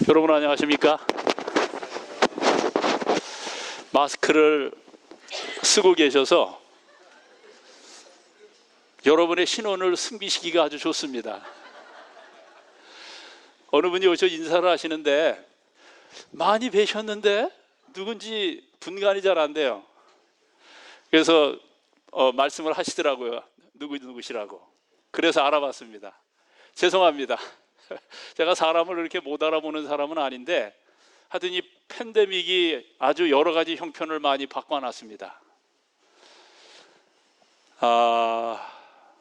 여러분 안녕하십니까? 마스크를 쓰고 계셔서 여러분의 신원을 숨기시기가 아주 좋습니다. 어느 분이 오셔 인사를 하시는데 많이 뵈셨는데 누군지 분간이 잘 안 돼요. 그래서 말씀을 하시더라고요. 누구시라고. 그래서 알아봤습니다. 죄송합니다. 제가 사람을 그렇게 못 알아보는 사람은 아닌데 하여튼 이 팬데믹이 아주 여러 가지 형편을 많이 바꿔놨습니다.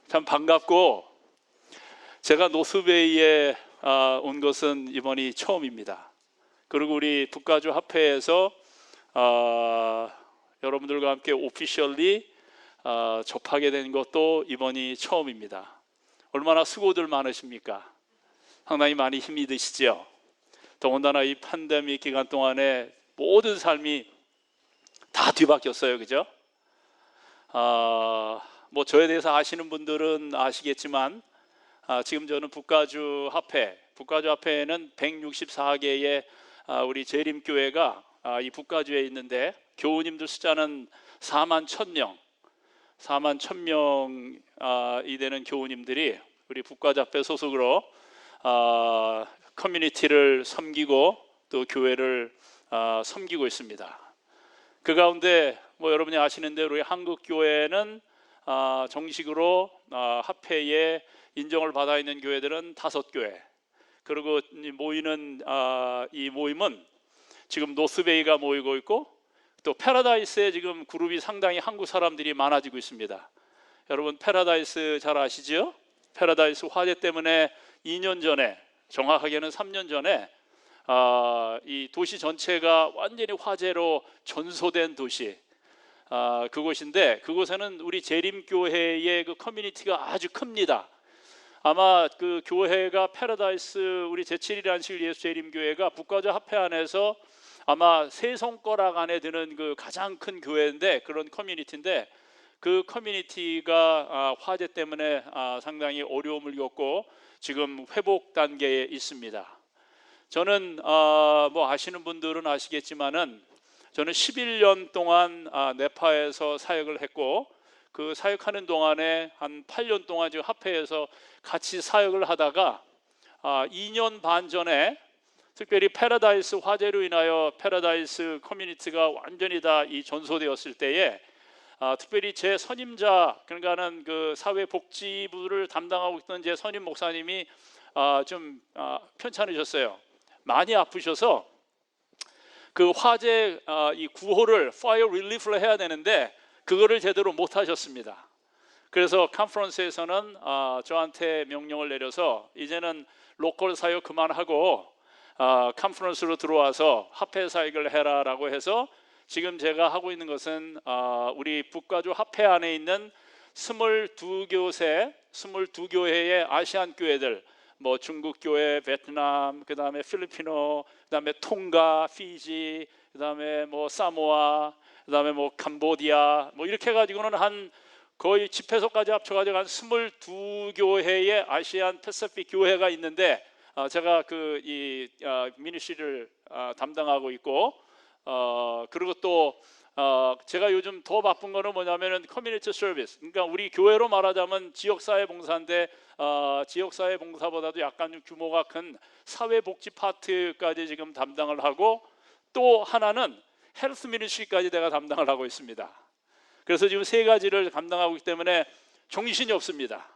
참 반갑고, 제가 노스베이에 온 것은 이번이 처음입니다. 그리고 우리 북가주 합회에서 여러분들과 함께 오피셜리 접하게 된 것도 이번이 처음입니다. 얼마나 수고들 많으십니까? 상당히 많이 힘이 드시죠? 더군다나 이 팬데믹 기간 동안에 모든 삶이 다 뒤바뀌었어요. 그죠? 뭐 저에 대해서 아시는 분들은 아시겠지만 지금 저는 북가주 합회에는 164개의 우리 재림교회가 이 북가주에 있는데 교우님들 숫자는 4만 1,000명이 되는 교우님들이 우리 북가주 합회 소속으로 커뮤니티를 섬기고 또 교회를 섬기고 있습니다. 그 가운데 뭐 여러분이 아시는 대로 한국 교회는 정식으로 합회에 인정을 받아 있는 교회들은 5교회. 그리고 모이는 이 모임은 지금 노스베이가 모이고 있고 또 패러다이스에 지금 그룹이 상당히 한국 사람들이 많아지고 있습니다. 여러분 패러다이스 잘 아시죠? 패러다이스 화재 때문에 2년 전에, 정확하게는 3년 전에 이 도시 전체가 완전히 화재로 전소된 도시, 그곳인데 그곳에는 우리 재림교회의 그 커뮤니티가 아주 큽니다. 아마 그 교회가 패러다이스 우리 제7일 안식 예수 재림교회가 북가주 합회 안에서 아마 세 손가락 안에 드는 그 가장 큰 교회인데, 그런 커뮤니티인데 그 커뮤니티가 화재 때문에 상당히 어려움을 겪고 지금 회복 단계에 있습니다. 저는 뭐 아시는 분들은 아시겠지만은 저는 11년 동안 네파에서 사역을 했고, 그 사역하는 동안에 한 8년 동안 지금 합회에서 같이 사역을 하다가 2년 반 전에 특별히 패러다이스 화재로 인하여 패러다이스 커뮤니티가 완전히 다 이 전소되었을 때에 특별히 제 선임자, 그러니까는 그 사회복지부를 담당하고 있던 제 선임 목사님이 좀 편찮으셨어요. 많이 아프셔서 그 화재 이 구호를 파이어 릴리프를 해야 되는데 그거를 제대로 못 하셨습니다. 그래서 컨퍼런스에서는 저한테 명령을 내려서 이제는 로컬 사역 그만하고 컨퍼런스로 들어와서 합회 사역을 해라라고 해서 지금 제가 하고 있는 것은 우리 북가주 합회 안에 있는 22교회의 아시안 교회들, 뭐 중국 교회, 베트남, 그 다음에 필리핀어, 그 다음에 통가, 피지, 그 다음에 뭐 사모아, 그 다음에 뭐 캄보디아, 뭐 이렇게 해가지고는 한 거의 집회소까지 합쳐가지고 한 22교회의 아시안 패시픽 교회가 있는데 제가 그 이 미니스트리를 담당하고 있고, 그리고 또 제가 요즘 더 바쁜 거는 뭐냐면은 커뮤니티 서비스. 그러니까 우리 교회로 말하자면 지역사회 봉사인데 지역사회 봉사보다도 약간 좀 규모가 큰 사회복지 파트까지 지금 담당을 하고, 또 하나는 헬스 미니스트리까지 내가 담당을 하고 있습니다. 그래서 지금 세 가지를 담당하고 있기 때문에 정신이 없습니다.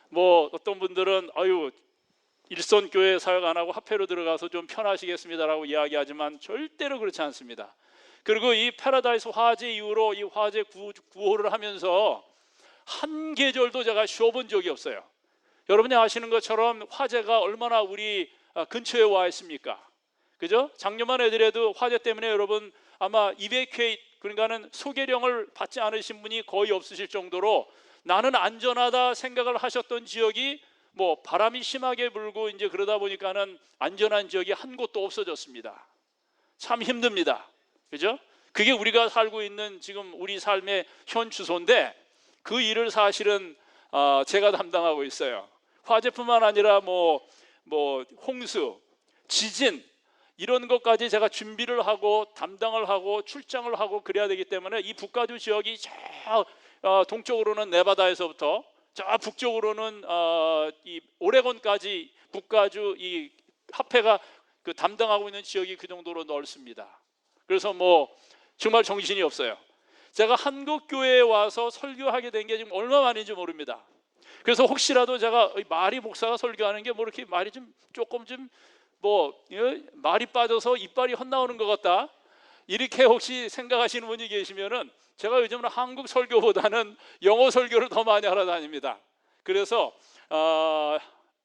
뭐 어떤 분들은 일선교회 사역 안 하고 합회로 들어가서 좀 편하시겠습니다라고 이야기하지만 절대로 그렇지 않습니다. 그리고 이 패러다이스 화재 이후로 이 화재 구호를 하면서 한 계절도 제가 쉬어본 적이 없어요. 여러분이 아시는 것처럼 화재가 얼마나 우리 근처에 와 있습니까? 그죠? 작년만 해더라도 화재 때문에 여러분 아마 이베큐에이트, 그러니까는 소개령을 받지 않으신 분이 거의 없으실 정도로 나는 안전하다 생각을 하셨던 지역이 뭐 바람이 심하게 불고 이제 그러다 보니까는 안전한 지역이 한 곳도 없어졌습니다. 참 힘듭니다. 그죠? 그게 우리가 살고 있는 지금 우리 삶의 현 주소인데 그 일을 사실은 제가 담당하고 있어요. 화재뿐만 아니라 뭐 홍수, 지진 이런 것까지 제가 준비를 하고 담당을 하고 출장을 하고 그래야 되기 때문에 이 북가주 지역이 저 동쪽으로는 네바다에서부터 저 북쪽으로는 이 오레곤까지 북가주 이 합회가 그 담당하고 있는 지역이 그 정도로 넓습니다. 그래서 뭐 정말 정신이 없어요. 제가 한국 교회에 와서 설교하게 된 게 지금 얼마 만인지 모릅니다. 그래서 혹시라도 제가 말이 목사가 설교하는 게 뭐 이렇게 말이 좀 조금 좀 뭐 말이 빠져서 이빨이 헛나오는 것 같다 이렇게 혹시 생각하시는 분이 계시면은 제가 요즘은 한국 설교보다는 영어 설교를 더 많이 하러 다닙니다. 그래서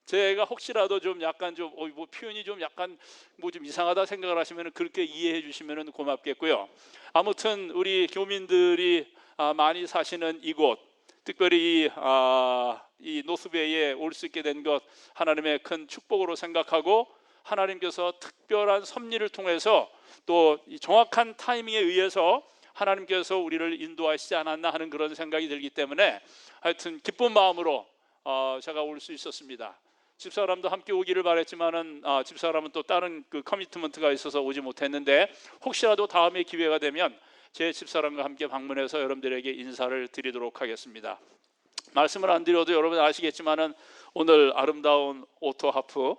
제가 혹시라도 좀 약간 좀 뭐 표현이 좀 약간 뭐 좀 이상하다 생각을 하시면 그렇게 이해해 주시면 고맙겠고요. 아무튼 우리 교민들이 많이 사시는 이곳, 특별히 이 노스베이에 올 수 있게 된 것 하나님의 큰 축복으로 생각하고 하나님께서 특별한 섭리를 통해서 또 이 정확한 타이밍에 의해서 하나님께서 우리를 인도하시지 않았나 하는 그런 생각이 들기 때문에 하여튼 기쁜 마음으로 제가 올 수 있었습니다. 집사람도 함께 오기를 바랬지만은 집사람은 또 다른 그 커미트먼트가 있어서 오지 못했는데 혹시라도 다음에 기회가 되면 제 집사람과 함께 방문해서 여러분들에게 인사를 드리도록 하겠습니다. 말씀을 안 드려도 여러분 아시겠지만은 오늘 아름다운 오토하프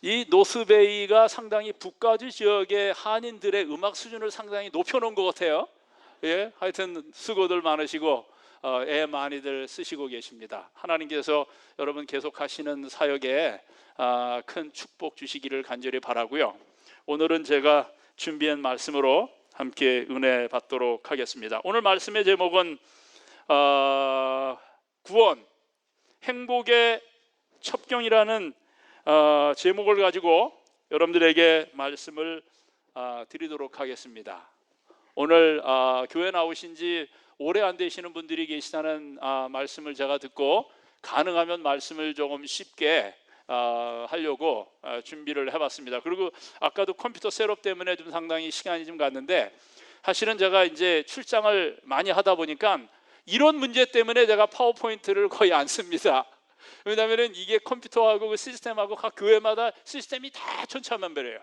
이 노스베이가 상당히 북가주 지역의 한인들의 음악 수준을 상당히 높여놓은 것 같아요. 예, 하여튼 수고들 많으시고 애 많이들 쓰시고 계십니다. 하나님께서 여러분 계속하시는 사역에 큰 축복 주시기를 간절히 바라고요. 오늘은 제가 준비한 말씀으로 함께 은혜 받도록 하겠습니다. 오늘 말씀의 제목은 구원, 행복의 첩경이라는 제목을 가지고 여러분들에게 말씀을 드리도록 하겠습니다. 오늘 교회 나오신 지 오래 안 되시는 분들이 계시다는 말씀을 제가 듣고 가능하면 말씀을 조금 쉽게 하려고 준비를 해봤습니다. 그리고 아까도 컴퓨터 셋업 때문에 좀 상당히 시간이 좀 갔는데 사실은 제가 이제 출장을 많이 하다 보니까 이런 문제 때문에 제가 파워포인트를 거의 안 씁니다. 왜냐하면 이게 컴퓨터하고 그 시스템하고 각 교회마다 시스템이 다 천차만별이에요.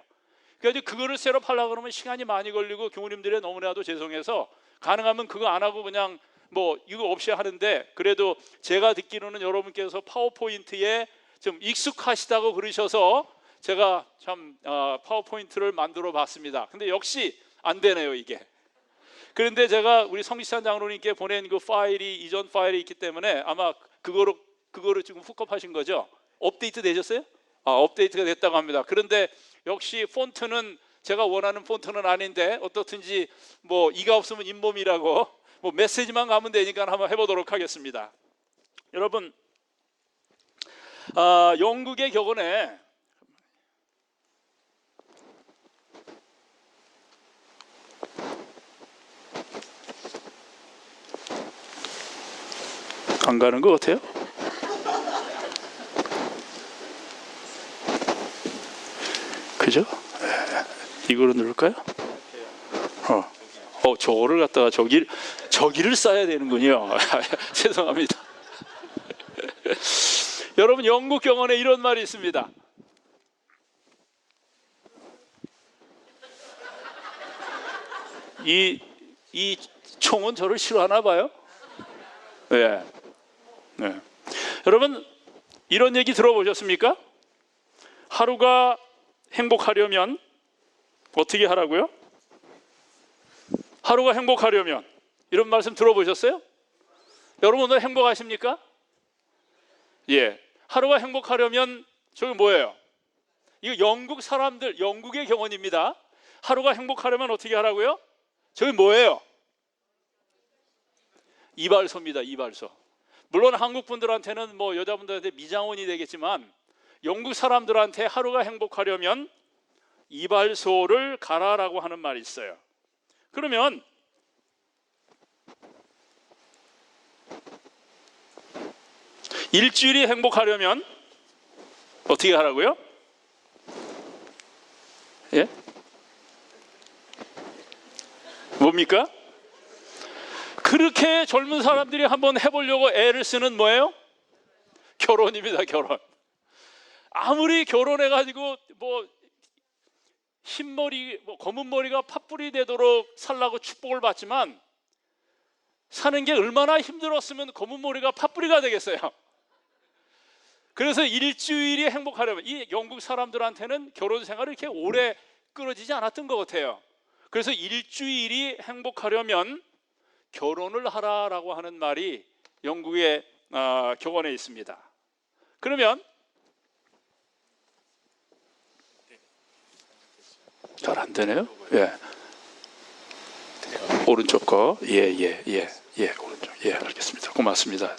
그래서 그거를 셋업하려고 그러면 시간이 많이 걸리고 교우님들이 너무나도 죄송해서 가능하면 그거 안 하고 그냥 뭐 이거 없이 하는데 그래도 제가 듣기로는 여러분께서 파워포인트에 좀 익숙하시다고 그러셔서 제가 참 파워포인트를 만들어 봤습니다. 근데 역시 안 되네요 이게. 그런데 제가 우리 성지찬 장로님께 보낸 그 파일이 이전 파일이 있기 때문에 아마 그거를 지금 훅업하신 거죠? 업데이트 되셨어요? 업데이트가 됐다고 합니다. 그런데 역시 폰트는 제가 원하는 폰트는 아닌데 어떻든지 뭐 이가 없으면 잇몸이라고 뭐 메시지만 가면 되니까 한번 해보도록 하겠습니다. 여러분 영국의 격언에 안 가는 것 같아요? 그죠? 이거로 누를까요? 저거를 갖다가 저기를 써야 되는군요. 죄송합니다. 여러분 영국 경언에 이런 말이 있습니다. 이 총은 저를 싫어하나 봐요. 네. 여러분 이런 얘기 들어보셨습니까? 하루가 행복하려면 어떻게 하라고요? 하루가 행복하려면 이런 말씀 들어보셨어요? 여러분 오늘 행복하십니까? 예. 하루가 행복하려면 저기 뭐예요? 이거 영국 사람들 영국의 경언입니다. 하루가 행복하려면 어떻게 하라고요? 저기 뭐예요? 이발소입니다. 이발소. 물론 한국 분들한테는 뭐 여자분들한테 미장원이 되겠지만 영국 사람들한테 하루가 행복하려면 이발소를 가라라고 하는 말이 있어요. 그러면 일주일이 행복하려면 어떻게 하라고요? 예? 뭡니까? 그렇게 젊은 사람들이 한번 해보려고 애를 쓰는 뭐예요? 결혼입니다. 결혼. 아무리 결혼해가지고 뭐 흰머리, 검은 머리가 팥불이 되도록 살라고 축복을 받지만 사는 게 얼마나 힘들었으면 검은 머리가 팥불이가 되겠어요. 그래서 일주일이 행복하려면, 이 영국 사람들한테는 결혼 생활이 이렇게 오래 끌어지지 않았던 것 같아요. 그래서 일주일이 행복하려면 결혼을 하라라고 하는 말이 영국의 격언에 있습니다. 그러면 잘 안 되네요. 예. 오른쪽 거. 오른쪽. 예, 알겠습니다. 고맙습니다.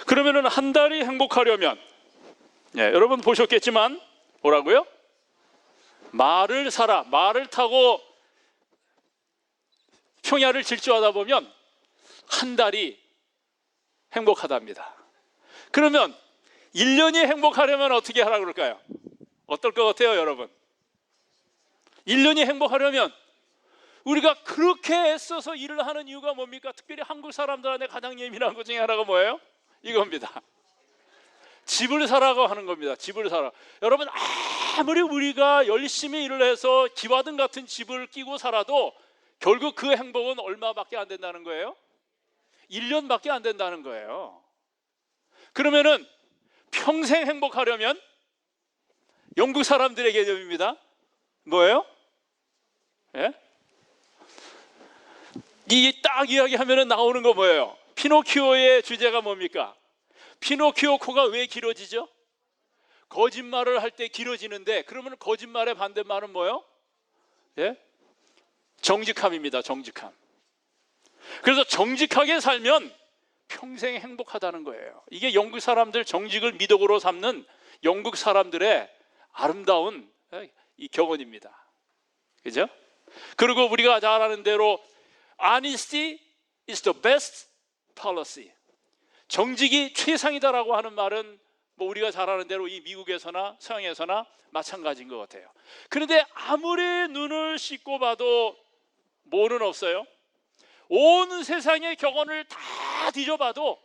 그러면은 한 달이 행복하려면, 여러분 보셨겠지만 뭐라고요? 말을 사라. 말을 타고 평야를 질주하다 보면 한 달이 행복하답니다. 그러면 1년이 행복하려면 어떻게 하라 그럴까요? 어떨 것 같아요, 여러분? 1년이 행복하려면 우리가 그렇게 애써서 일을 하는 이유가 뭡니까? 특별히 한국 사람들한테 가장 예민한 것 중에 하나가 뭐예요? 이겁니다. 집을 사라고 하는 겁니다. 집을 사라. 여러분, 아무리 우리가 열심히 일을 해서 기와등 같은 집을 끼고 살아도 결국 그 행복은 얼마밖에 안 된다는 거예요? 1년밖에 안 된다는 거예요. 그러면은 평생 행복하려면 영국 사람들의 개념입니다. 뭐예요? 예? 이 딱 이야기하면은 나오는 거 뭐예요? 피노키오의 주제가 뭡니까? 피노키오 코가 왜 길어지죠? 거짓말을 할 때 길어지는데, 그러면 거짓말의 반대말은 뭐예요? 예? 정직함입니다. 정직함. 그래서 정직하게 살면 평생 행복하다는 거예요. 이게 영국 사람들 정직을 미덕으로 삼는 영국 사람들의 아름다운 이 격언입니다. 그죠? 그리고 우리가 잘 아는 대로 Honesty is the best policy. 정직이 최상이다라고 하는 말은 뭐 우리가 잘 아는 대로 이 미국에서나 서양에서나 마찬가지인 것 같아요. 그런데 아무리 눈을 씻고 봐도 뭐는 없어요? 온 세상의 격언을 다 뒤져봐도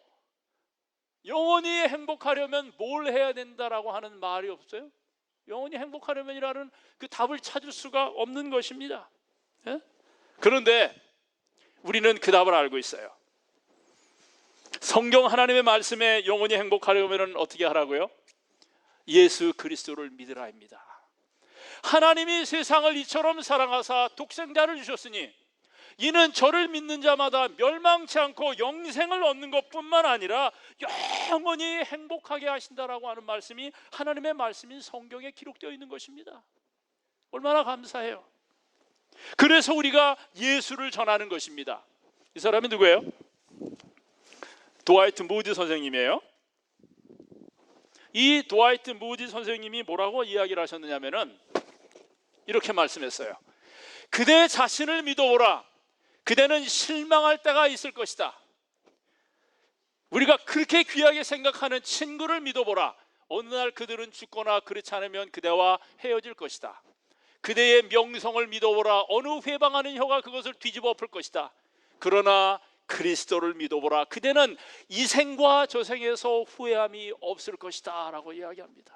영원히 행복하려면 뭘 해야 된다라고 하는 말이 없어요. 영원히 행복하려면이라는 그 답을 찾을 수가 없는 것입니다. 예? 그런데 우리는 그 답을 알고 있어요. 성경 하나님의 말씀에 영원히 행복하려면 어떻게 하라고요? 예수 그리스도를 믿으라입니다. 하나님이 세상을 이처럼 사랑하사 독생자를 주셨으니 이는 저를 믿는 자마다 멸망치 않고 영생을 얻는 것뿐만 아니라 영원히 행복하게 하신다라고 하는 말씀이 하나님의 말씀인 성경에 기록되어 있는 것입니다. 얼마나 감사해요. 그래서 우리가 예수를 전하는 것입니다. 이 사람이 누구예요? 드와이트 무디 선생님이에요. 이 드와이트 무디 선생님이 뭐라고 이야기를 하셨느냐면은 이렇게 말씀했어요. 그대 자신을 믿어보라. 그대는 실망할 때가 있을 것이다. 우리가 그렇게 귀하게 생각하는 친구를 믿어보라. 어느 날 그들은 죽거나 그렇지 않으면 그대와 헤어질 것이다. 그대의 명성을 믿어보라. 어느 회방하는 혀가 그것을 뒤집어 엎을 것이다. 그러나 그리스도를 믿어보라. 그대는 이 생과 저 생에서 후회함이 없을 것이다 라고 이야기합니다.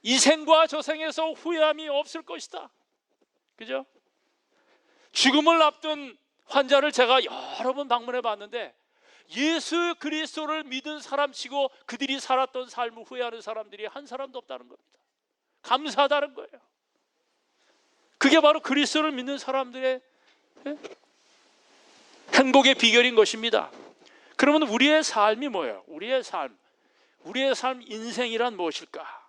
이 생과 저 생에서 후회함이 없을 것이다. 그죠? 죽음을 앞둔 환자를 제가 여러 번 방문해 봤는데 예수 그리스도를 믿은 사람치고 그들이 살았던 삶을 후회하는 사람들이 한 사람도 없다는 겁니다. 감사하다는 거예요. 그게 바로 그리스도를 믿는 사람들의 행복의 비결인 것입니다. 그러면 우리의 삶이 뭐예요? 우리의 삶 인생이란 무엇일까?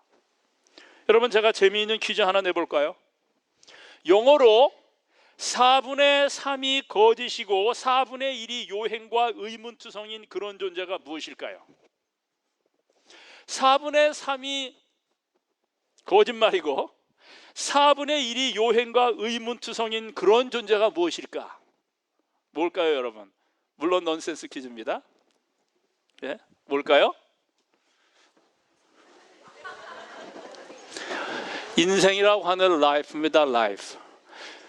여러분, 제가 재미있는 퀴즈 하나 내볼까요? 영어로 4분의 3이 거짓이고 4분의 1이 요행과 의문투성인 그런 존재가 무엇일까요? 4분의 3이 거짓말이고 4분의 1이 요행과 의문투성인 그런 존재가 무엇일까? 뭘까요, 여러분? 물론 넌센스 퀴즈입니다. 예? 뭘까요? 인생이라고 하는 life입니다. life.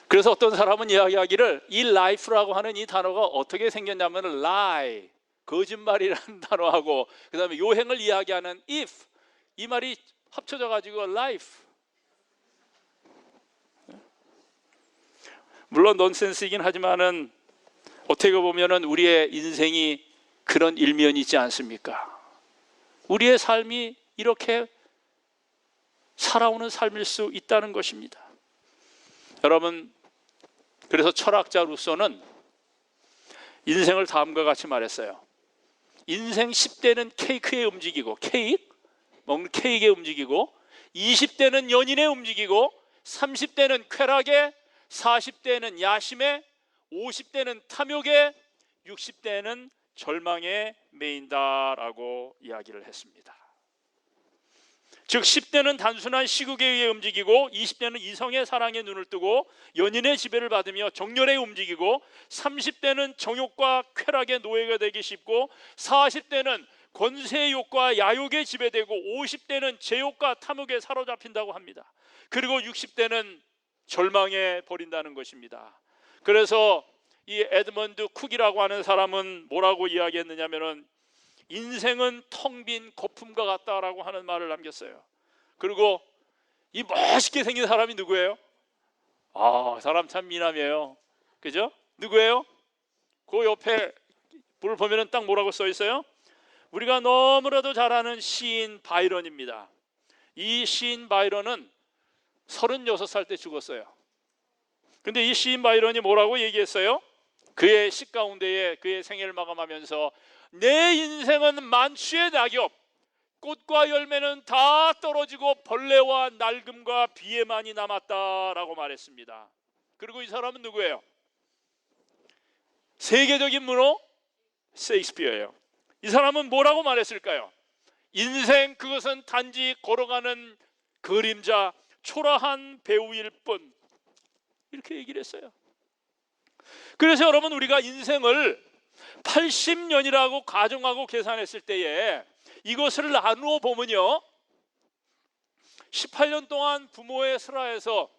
그래서 어떤 사람은 이야기하기를 이 life라고 하는 이 단어가 어떻게 생겼냐면 lie, 거짓말이라는 단어하고 그 다음에 요행을 이야기하는 if, 이 말이 합쳐져 가지고 life. 물론 넌센스이긴 하지만은 어떻게 보면은 우리의 인생이 그런 일면이 있지 않습니까? 우리의 삶이 이렇게 살아오는 삶일 수 있다는 것입니다. 여러분, 그래서 철학자로서는 인생을 다음과 같이 말했어요. 인생 10대는 케이크에 움직이고, 먹는 케이크에 움직이고, 20대는 연인에 움직이고, 30대는 쾌락에, 40대는 야심에, 50대는 탐욕에, 60대는 절망에 매인다라고 이야기를 했습니다. 즉 10대는 단순한 시국에 의해 움직이고, 20대는 이성의 사랑에 눈을 뜨고 연인의 지배를 받으며 정열에 움직이고, 30대는 정욕과 쾌락의 노예가 되기 쉽고, 40대는 권세의 욕과 야욕에 지배되고, 50대는 제욕과 탐욕에 사로잡힌다고 합니다. 그리고 60대는 절망에 버린다는 것입니다. 그래서 이 에드먼드 쿡이라고 하는 사람은 뭐라고 이야기했느냐면은 인생은 텅 빈 거품과 같다라고 하는 말을 남겼어요. 그리고 이 멋있게 생긴 사람이 누구예요? 사람 참 미남이에요. 그죠? 누구예요? 그 옆에 불을 보면은 딱 뭐라고 써 있어요? 우리가 너무나도 잘 아는 시인 바이런입니다. 이 시인 바이런은 36살 때 죽었어요. 근데 이 시인 바이런이 뭐라고 얘기했어요? 그의 시 가운데에 그의 생애를 마감하면서 내 인생은 만추의 낙엽, 꽃과 열매는 다 떨어지고 벌레와 낡음과 비에만이 남았다라고 말했습니다. 그리고 이 사람은 누구예요? 세계적인 문호 셰익스피어예요. 이 사람은 뭐라고 말했을까요? 인생 그것은 단지 걸어가는 그림자, 초라한 배우일 뿐, 이렇게 얘기를 했어요. 그래서 여러분, 우리가 인생을 80년이라고 가정하고 계산했을 때에 이것을 나누어 보면요, 18년 동안 부모의 슬하에서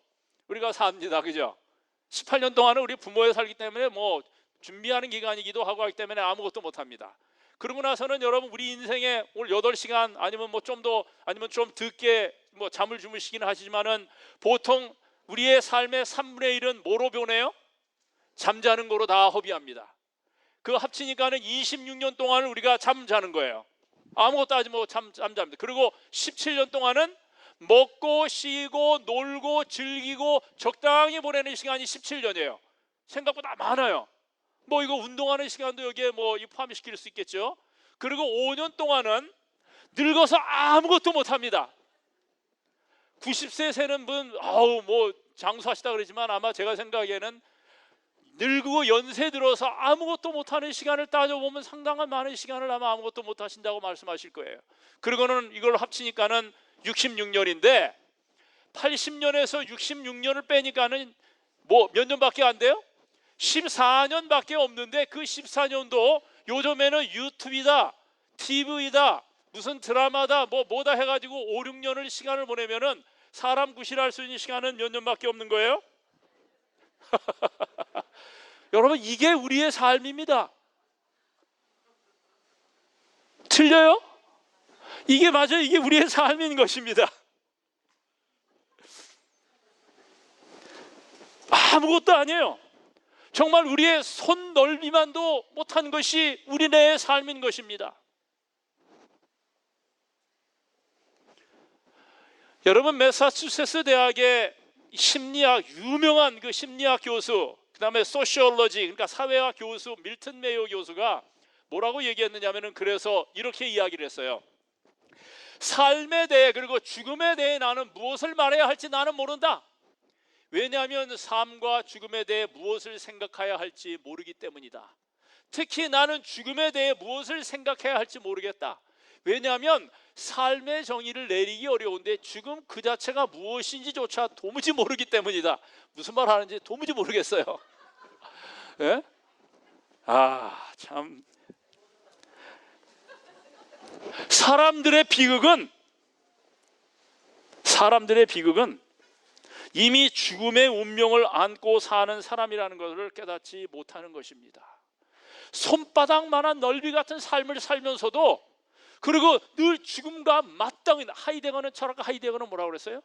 우리가 삽니다. 그죠? 18년 동안은 우리 부모에 살기 때문에 뭐 준비하는 기간이기도 하고 하기 때문에 아무것도 못합니다. 그러고 나서는 여러분, 우리 인생에 오늘 8시간 아니면 뭐 좀 더 아니면 좀 늦게 뭐 잠을 주무시기는 하시지만은 보통 우리의 삶의 3분의 1은 뭐로 보내요? 잠자는 거로 다 허비합니다. 그거 합치니까는 26년 동안을 우리가 잠자는 거예요. 아무것도 하지 못하고 잠자입니다. 그리고 17년 동안은 먹고 쉬고 놀고 즐기고 적당히 보내는 시간이 17년이에요. 생각보다 많아요. 뭐 이거 운동하는 시간도 여기에 뭐 포함시킬 수 있겠죠. 그리고 5년 동안은 늙어서 아무것도 못합니다. 90세 세는 분 뭐 장수하시다 그러지만 아마 제가 생각에는 늙고 연세 들어서 아무것도 못하는 시간을 따져보면 상당한 많은 시간을 아마 아무것도 못하신다고 말씀하실 거예요. 그리고는 이걸 합치니까는 66년인데 80년에서 66년을 빼니까는 뭐 몇 년밖에 안 돼요? 14년밖에 없는데 그 14년도 요즘에는 유튜브이다, TV다, 무슨 드라마다 뭐다 해가지고 5, 6년을 시간을 보내면은 사람 구실할 수 있는 시간은 몇 년밖에 없는 거예요? 여러분, 이게 우리의 삶입니다. 틀려요? 이게 맞아요. 이게 우리의 삶인 것입니다. 아무것도 아니에요. 정말 우리의 손 넓이만도 못한 것이 우리네의 삶인 것입니다. 여러분, 매사추세츠 대학의 심리학, 유명한 그 심리학 교수, 그 다음에 소시올로지, 그러니까 사회학 교수 밀튼 메이어 교수가 뭐라고 얘기했느냐면은, 그래서 이렇게 이야기를 했어요. 삶에 대해 그리고 죽음에 대해 나는 무엇을 말해야 할지 나는 모른다. 왜냐하면 삶과 죽음에 대해 무엇을 생각해야 할지 모르기 때문이다. 특히 나는 죽음에 대해 무엇을 생각해야 할지 모르겠다. 왜냐하면 삶의 정의를 내리기 어려운데 죽음 그 자체가 무엇인지조차 도무지 모르기 때문이다. 무슨 말 하는지 도무지 모르겠어요. 예? 참. 사람들의 비극은 이미 죽음의 운명을 안고 사는 사람이라는 것을 깨닫지 못하는 것입니다. 손바닥만한 넓이 같은 삶을 살면서도 그리고 늘 죽음과 맞닿아 있는, 하이데거는 철학가 하이데거는 뭐라고 그랬어요?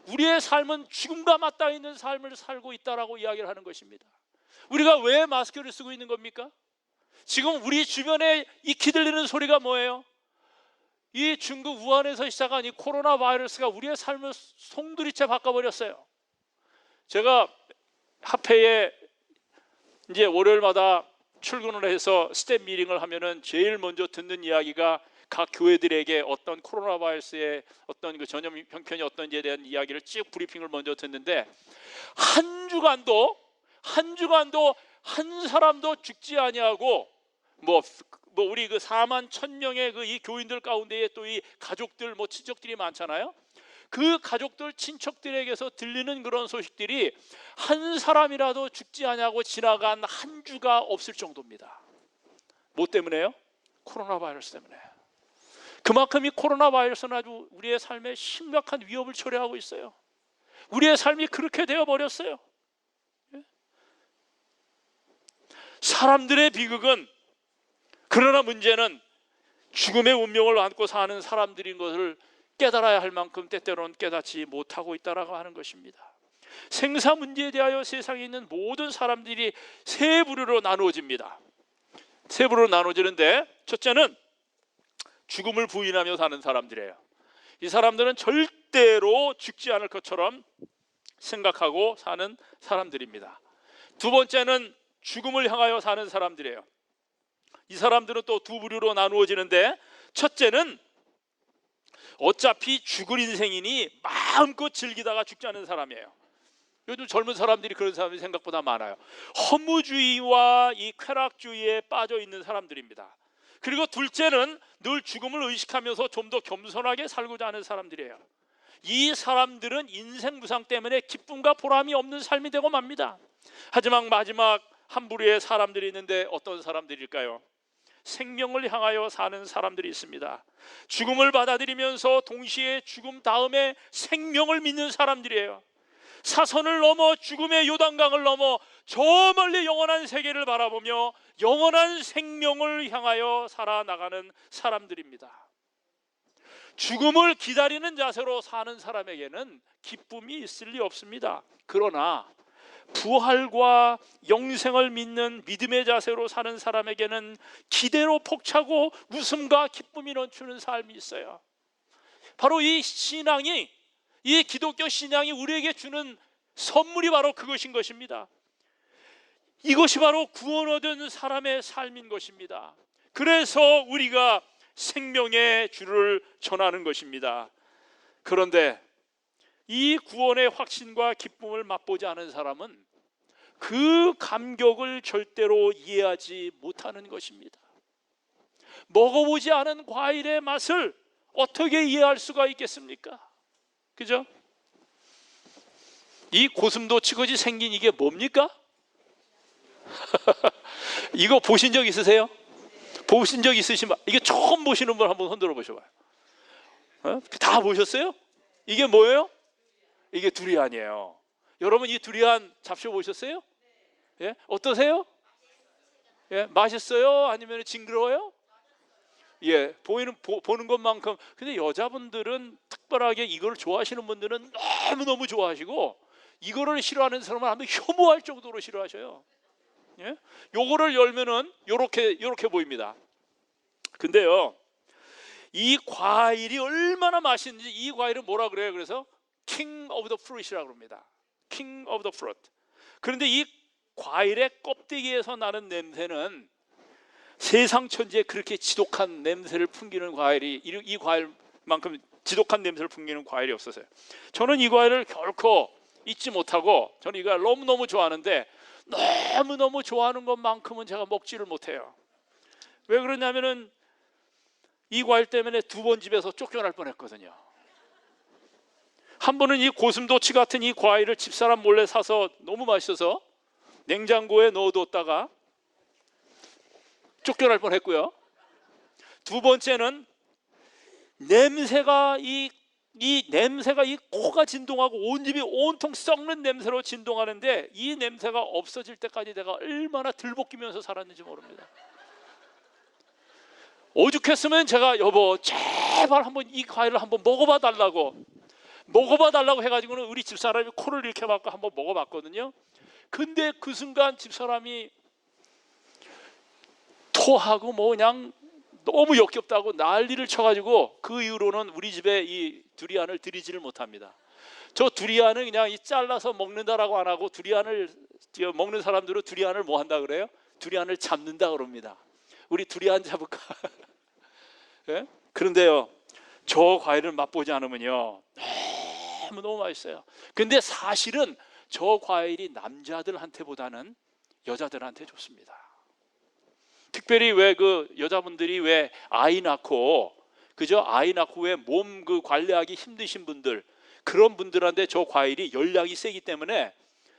우리의 삶은 죽음과 맞닿아 있는 삶을 살고 있다라고 이야기를 하는 것입니다. 우리가 왜 마스크를 쓰고 있는 겁니까? 지금 우리 주변에 익히 들리는 소리가 뭐예요? 이 중국 우한에서 시작한 이 코로나 바이러스가 우리의 삶을 송두리째 바꿔버렸어요. 제가 합회에 이제 월요일마다 출근을 해서 스텝 미팅을 하면은 제일 먼저 듣는 이야기가 각 교회들에게 어떤 코로나 바이러스의 어떤 그 전염 형편이 어떤지에 대한 이야기를 쭉 브리핑을 먼저 듣는데, 한 주간도 한 사람도 죽지 아니하고 뭐 우리 그 4만 1,000명의 그 이 교인들 가운데에 또 이 가족들 뭐 친척들이 많잖아요. 그 가족들 친척들에게서 들리는 그런 소식들이 한 사람이라도 죽지 아니하고 지나간 한 주가 없을 정도입니다. 뭐 때문에요? 코로나 바이러스 때문에. 그만큼 이 코로나 바이러스는 아주 우리의 삶에 심각한 위협을 초래하고 있어요. 우리의 삶이 그렇게 되어 버렸어요. 사람들의 비극은, 그러나 문제는 죽음의 운명을 안고 사는 사람들인 것을 깨달아야 할 만큼 때때로는 깨닫지 못하고 있다라고 하는 것입니다. 생사 문제에 대하여 세상에 있는 모든 사람들이 세 부류로 나누어집니다. 세 부류로 나누어지는데, 첫째는 죽음을 부인하며 사는 사람들이에요. 이 사람들은 절대로 죽지 않을 것처럼 생각하고 사는 사람들입니다. 두 번째는 죽음을 향하여 사는 사람들이에요. 이 사람들은 또 두 부류로 나누어지는데, 첫째는 어차피 죽을 인생이니 마음껏 즐기다가 죽지 않는 사람이에요. 요즘 젊은 사람들이 그런 사람이 생각보다 많아요. 허무주의와 이 쾌락주의에 빠져 있는 사람들입니다. 그리고 둘째는 늘 죽음을 의식하면서 좀 더 겸손하게 살고자 하는 사람들이에요. 이 사람들은 인생 무상 때문에 기쁨과 보람이 없는 삶이 되고 맙니다. 하지만 마지막 한 부류의 사람들이 있는데, 어떤 사람들일까요? 생명을 향하여 사는 사람들이 있습니다. 죽음을 받아들이면서 동시에 죽음 다음에 생명을 믿는 사람들이에요. 사선을 넘어 죽음의 요단강을 넘어 저 멀리 영원한 세계를 바라보며 영원한 생명을 향하여 살아나가는 사람들입니다. 죽음을 기다리는 자세로 사는 사람에게는 기쁨이 있을 리 없습니다. 그러나 부활과 영생을 믿는 믿음의 자세로 사는 사람에게는 기대로 벅차고 웃음과 기쁨이 넘치는 삶이 있어요. 바로 이 신앙이, 이 기독교 신앙이 우리에게 주는 선물이 바로 그것인 것입니다. 이것이 바로 구원 얻은 사람의 삶인 것입니다. 그래서 우리가 생명의 주를 전하는 것입니다. 그런데 이 구원의 확신과 기쁨을 맛보지 않은 사람은 그 감격을 절대로 이해하지 못하는 것입니다. 먹어보지 않은 과일의 맛을 어떻게 이해할 수가 있겠습니까? 그죠? 이 고슴도치같이 생긴 이게 뭡니까? 이거 보신 적 있으세요? 보신 적 있으시면, 이게 처음 보시는 분 한번 흔들어 보셔봐요. 다 보셨어요? 이게 뭐예요? 이게 두리안이에요. 여러분, 이 두리안 잡숴보셨어요? 예? 어떠세요? 예? 맛있어요? 아니면 징그러워요? 예, 보는 것만큼. 근데 여자분들은 특별하게 이걸 좋아하시는 분들은 너무너무 좋아하시고, 이거를 싫어하는 사람은 아마 혐오할 정도로 싫어하셔요. 예? 요거를 열면은 요렇게 보입니다. 근데요, 이 과일이 얼마나 맛있는지, 이 과일은 뭐라 그래요? 그래서 King of the Fruit이라고 합니다. King of the Fruit. 그런데 이 과일의 껍데기에서 나는 냄새는 세상 천지에 그렇게 지독한 냄새를 풍기는 과일이, 이 과일만큼 지독한 냄새를 풍기는 과일이 없었어요. 저는 이 과일을 결코 잊지 못하고, 저는 이 과일을 너무너무 좋아하는데, 너무너무 좋아하는 것만큼은 제가 먹지를 못해요. 왜 그러냐면은 이 과일 때문에 2번 집에서 쫓겨날 뻔했거든요. 한 번은 이 고슴도치 같은 이 과일을 집사람 몰래 사서 너무 맛있어서 냉장고에 넣어뒀다가 쫓겨날 뻔했고요. 두 번째는 냄새가 이 냄새가 이 코가 진동하고 온 집이 온통 썩는 냄새로 진동하는데, 이 냄새가 없어질 때까지 내가 얼마나 들볶이면서 살았는지 모릅니다. 오죽했으면 제가 여보 제발 한번 이 과일을 한번 먹어봐 달라고 해가지고는 우리 집사람이 코를 이렇게 막고 한번 먹어봤거든요. 근데 그 순간 집사람이 토하고 뭐 그냥 너무 역겹다고 난리를 쳐가지고 그 이후로는 우리 집에 이 두리안을 들이지를 못합니다. 저 두리안은 그냥 이 잘라서 먹는다라고 안 하고, 두리안을 먹는 사람들은 두리안을 뭐 한다 그래요? 두리안을 잡는다 그럽니다. 우리 두리안 잡을까? 예? 그런데요, 저 과일을 맛보지 않으면요 너무 맛있어요. 근데 사실은 저 과일이 남자들한테보다는 여자들한테 좋습니다. 특별히 왜 그 여자분들이 왜 아이 낳고 그죠? 아이 낳고 왜 몸 그 관리하기 힘드신 분들, 그런 분들한테 저 과일이 열량이 세기 때문에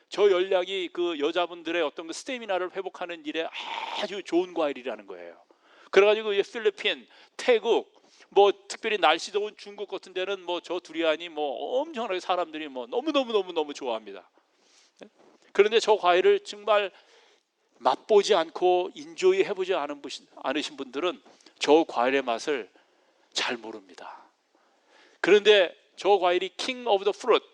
저 열량이 그 여자분들의 어떤 그 스태미나를 회복하는 일에 아주 좋은 과일이라는 거예요. 그래가지고 필리핀, 태국, 뭐 특별히 날씨 더운 중국 같은 데는 뭐 저 두리안이 뭐 엄청나게 사람들이 뭐 너무 좋아합니다. 그런데 저 과일을 정말 맛보지 않고 인조이 해보지 않으신 분들은 저 과일의 맛을 잘 모릅니다. 그런데 저 과일이 king of the fruit,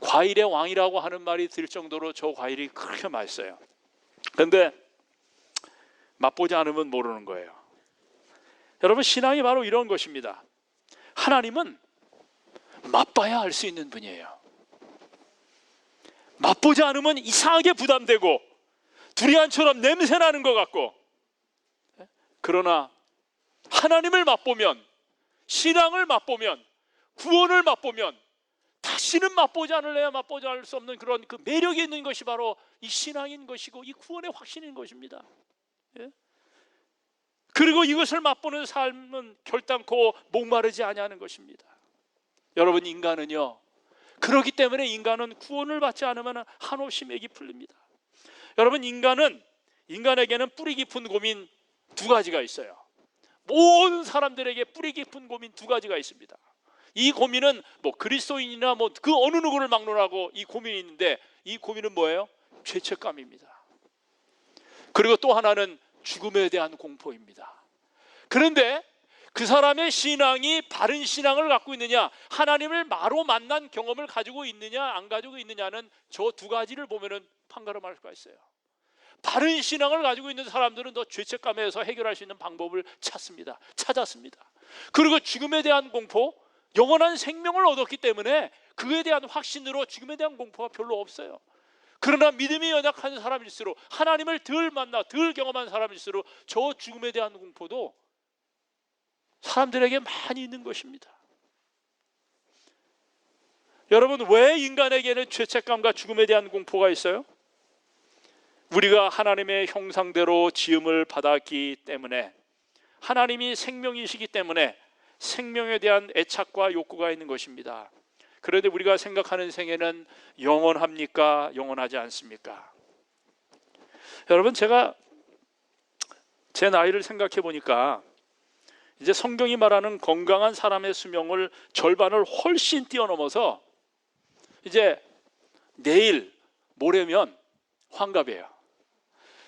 과일의 왕이라고 하는 말이 들 정도로 저 과일이 그렇게 맛있어요. 그런데 맛보지 않으면 모르는 거예요. 여러분, 신앙이 바로 이런 것입니다. 하나님은 맛봐야 알 수 있는 분이에요. 맛보지 않으면 이상하게 부담되고 두리안처럼 냄새나는 것 같고, 그러나 하나님을 맛보면, 신앙을 맛보면, 구원을 맛보면, 다시는 맛보지 않을래야 맛보지 않을 수 없는 그런 그 매력이 있는 것이 바로 이 신앙인 것이고 이 구원의 확신인 것입니다. 예? 그리고 이것을 맛보는 삶은 결단코 목마르지 아니하는 것입니다. 여러분, 인간은요, 그렇기 때문에 인간은 구원을 받지 않으면 한없이 맥이 풀립니다. 여러분, 인간에게는 뿌리 깊은 고민 두 가지가 있어요. 모든 사람들에게 뿌리 깊은 고민 두 가지가 있습니다. 이 고민은 뭐 그리스도인이나 뭐 그 어느 누구를 막론하고 이 고민이 있는데, 이 고민은 뭐예요? 죄책감입니다. 그리고 또 하나는 죽음에 대한 공포입니다. 그런데 그 사람의 신앙이 바른 신앙을 갖고 있느냐, 하나님을 마로 만난 경험을 가지고 있느냐 안 가지고 있느냐는 저 두 가지를 보면은 판가름할 수가 있어요. 바른 신앙을 가지고 있는 사람들은 더 죄책감에서 해결할 수 있는 방법을 찾았습니다. 그리고 죽음에 대한 공포, 영원한 생명을 얻었기 때문에 그에 대한 확신으로 죽음에 대한 공포가 별로 없어요. 그러나 믿음이 연약한 사람일수록, 하나님을 덜 경험한 사람일수록 저 죽음에 대한 공포도 사람들에게 많이 있는 것입니다. 여러분, 왜 인간에게는 죄책감과 죽음에 대한 공포가 있어요? 우리가 하나님의 형상대로 지음을 받았기 때문에, 하나님이 생명이시기 때문에 생명에 대한 애착과 욕구가 있는 것입니다. 그런데 우리가 생각하는 생애는 영원합니까? 영원하지 않습니까? 여러분, 제가 제 나이를 생각해 보니까 이제 성경이 말하는 건강한 사람의 수명을 절반을 훨씬 뛰어넘어서 이제 내일 모레면 환갑이에요.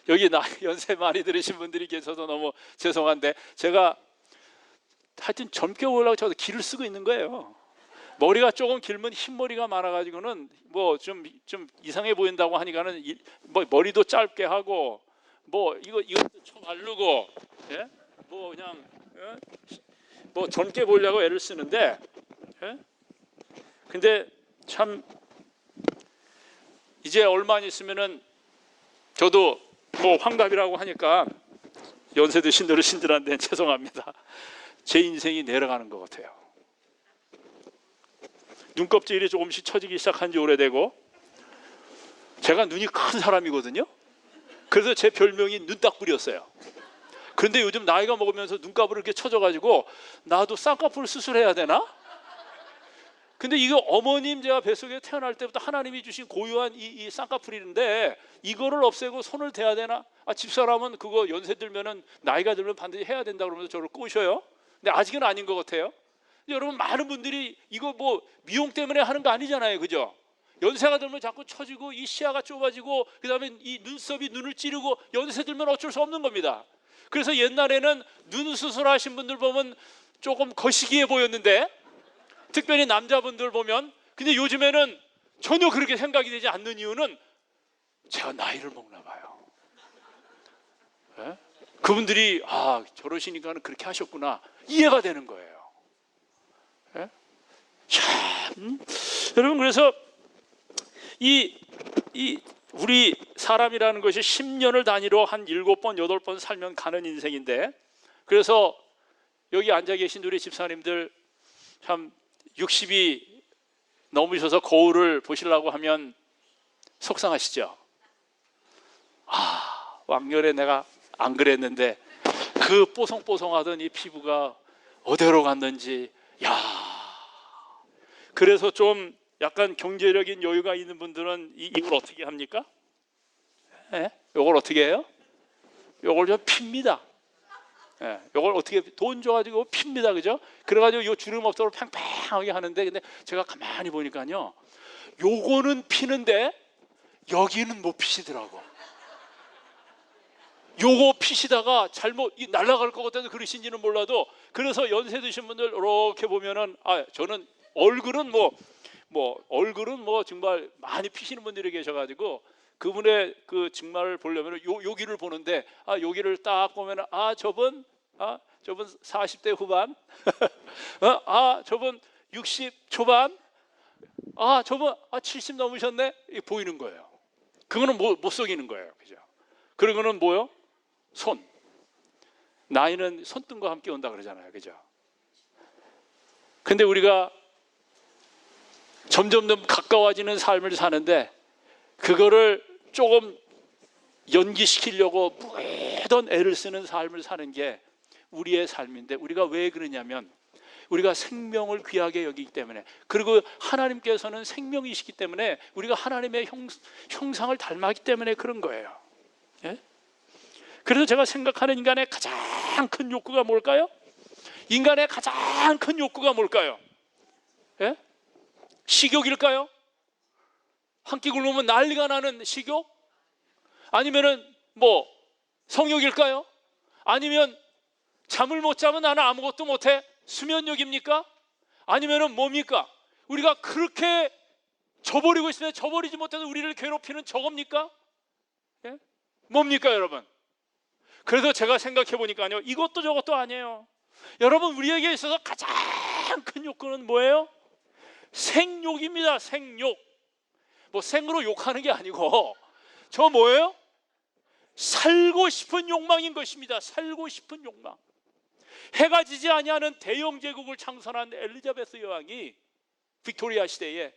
여기 연세 많이 들으신 분들이 계셔서 너무 죄송한데, 제가 하여튼 젊게 보려고 저도 기를 쓰고 있는 거예요. 머리가 조금 길면 흰머리가 많아가지고는 뭐 좀 이상해 보인다고 하니까는 뭐 머리도 짧게 하고 뭐 이것도 쳐 바르고, 예? 뭐 그냥 뭐 젊게 보려고 애를 쓰는데, 예? 근데 참 이제 얼마 안 있으면은 저도 뭐 환갑이라고 하니까 연세 드신 어르신들한테 죄송합니다. 제 인생이 내려가는 것 같아요. 눈껍질이 조금씩 처지기 시작한 지 오래되고, 제가 눈이 큰 사람이거든요. 그래서 제 별명이 눈딱불이었어요. 그런데 요즘 나이가 먹으면서 눈꺼풀을 이렇게 쳐져가지고 나도 쌍꺼풀 수술해야 되나? 근데 이거 어머님 제가 뱃속에 태어날 때부터 하나님이 주신 고유한 이 쌍꺼풀인데 이거를 없애고 손을 대야 되나? 집사람은 그거 연세 들면은, 나이가 들면 반드시 해야 된다 그러면서 저를 꼬셔요. 근데 아직은 아닌 것 같아요. 여러분, 많은 분들이 이거 뭐 미용 때문에 하는 거 아니잖아요, 그죠? 연세가 들면 자꾸 처지고 이 시야가 좁아지고 그다음에 이 눈썹이 눈을 찌르고 연세 들면 어쩔 수 없는 겁니다. 그래서 옛날에는 눈 수술하신 분들 보면 조금 거시기해 보였는데, 특별히 남자분들 보면. 근데 요즘에는 전혀 그렇게 생각이 되지 않는 이유는 제가 나이를 먹나 봐요. 예? 그분들이 저러시니까는 그렇게 하셨구나, 이해가 되는 거예요. 예? 참, 여러분, 그래서 우리 사람이라는 것이 10년을 단위로 한 7번, 8번 살면 가는 인생인데, 그래서 여기 앉아 계신 우리 집사님들 참 60이 넘으셔서 거울을 보시려고 하면 속상하시죠? 왕년에 내가 안 그랬는데 그 뽀송뽀송하던 이 피부가 어디로 갔는지. 그래서 좀 약간 경제적인 여유가 있는 분들은 이걸 어떻게 합니까? 이걸 어떻게 해요? 이걸 좀 핍니다. 이걸 어떻게 돈 줘가지고 핍니다, 그죠? 그래가지고 요 주름 없도록 팽팽하게 하는데, 근데 제가 가만히 보니까요, 요거는 피는데 여기는 못 피시더라고. 요거 피시다가 잘못 날아갈 것 같아서 그러신지는 몰라도, 그래서 연세 드신 분들 이렇게 보면은 저는 얼굴은 얼굴은 정말 많이 피시는 분들이 계셔가지고 그분의 그 증말을 보려면 여기를 보는데, 여기를 딱 보면 저분 40대 후반, 저분 60 초반, 저분 70 넘으셨네, 보이는 거예요. 그거는 못 속이는 거예요, 그죠? 그리고 거는 뭐요? 손. 나이는 손등과 함께 온다 그러잖아요, 그죠? 근데 우리가 점점 더 가까워지는 삶을 사는데, 그거를 조금 연기시키려고 무던 애를 쓰는 삶을 사는 게 우리의 삶인데, 우리가 왜 그러냐면 우리가 생명을 귀하게 여기기 때문에, 그리고 하나님께서는 생명이시기 때문에, 우리가 하나님의 형상을 닮았기 때문에 그런 거예요. 예? 그래서 제가 생각하는 인간의 가장 큰 욕구가 뭘까요? 인간의 가장 큰 욕구가 뭘까요? 예? 식욕일까요? 한 끼 굶으면 난리가 나는 식욕? 아니면은 성욕일까요? 아니면 잠을 못 자면 나는 아무것도 못해? 수면욕입니까? 아니면은 뭡니까? 우리가 그렇게 저버리고 있으면 저버리지 못해서 우리를 괴롭히는 저겁니까? 예? 뭡니까, 여러분? 그래서 제가 생각해 보니까요, 이것도 저것도 아니에요. 여러분, 우리에게 있어서 가장 큰 욕구는 뭐예요? 생욕입니다. 생욕. 생으로 욕하는 게 아니고, 저 뭐예요? 살고 싶은 욕망인 것입니다. 살고 싶은 욕망. 해가 지지 아니하는 대영 제국을 창설한 엘리자베스 여왕이 빅토리아 시대에,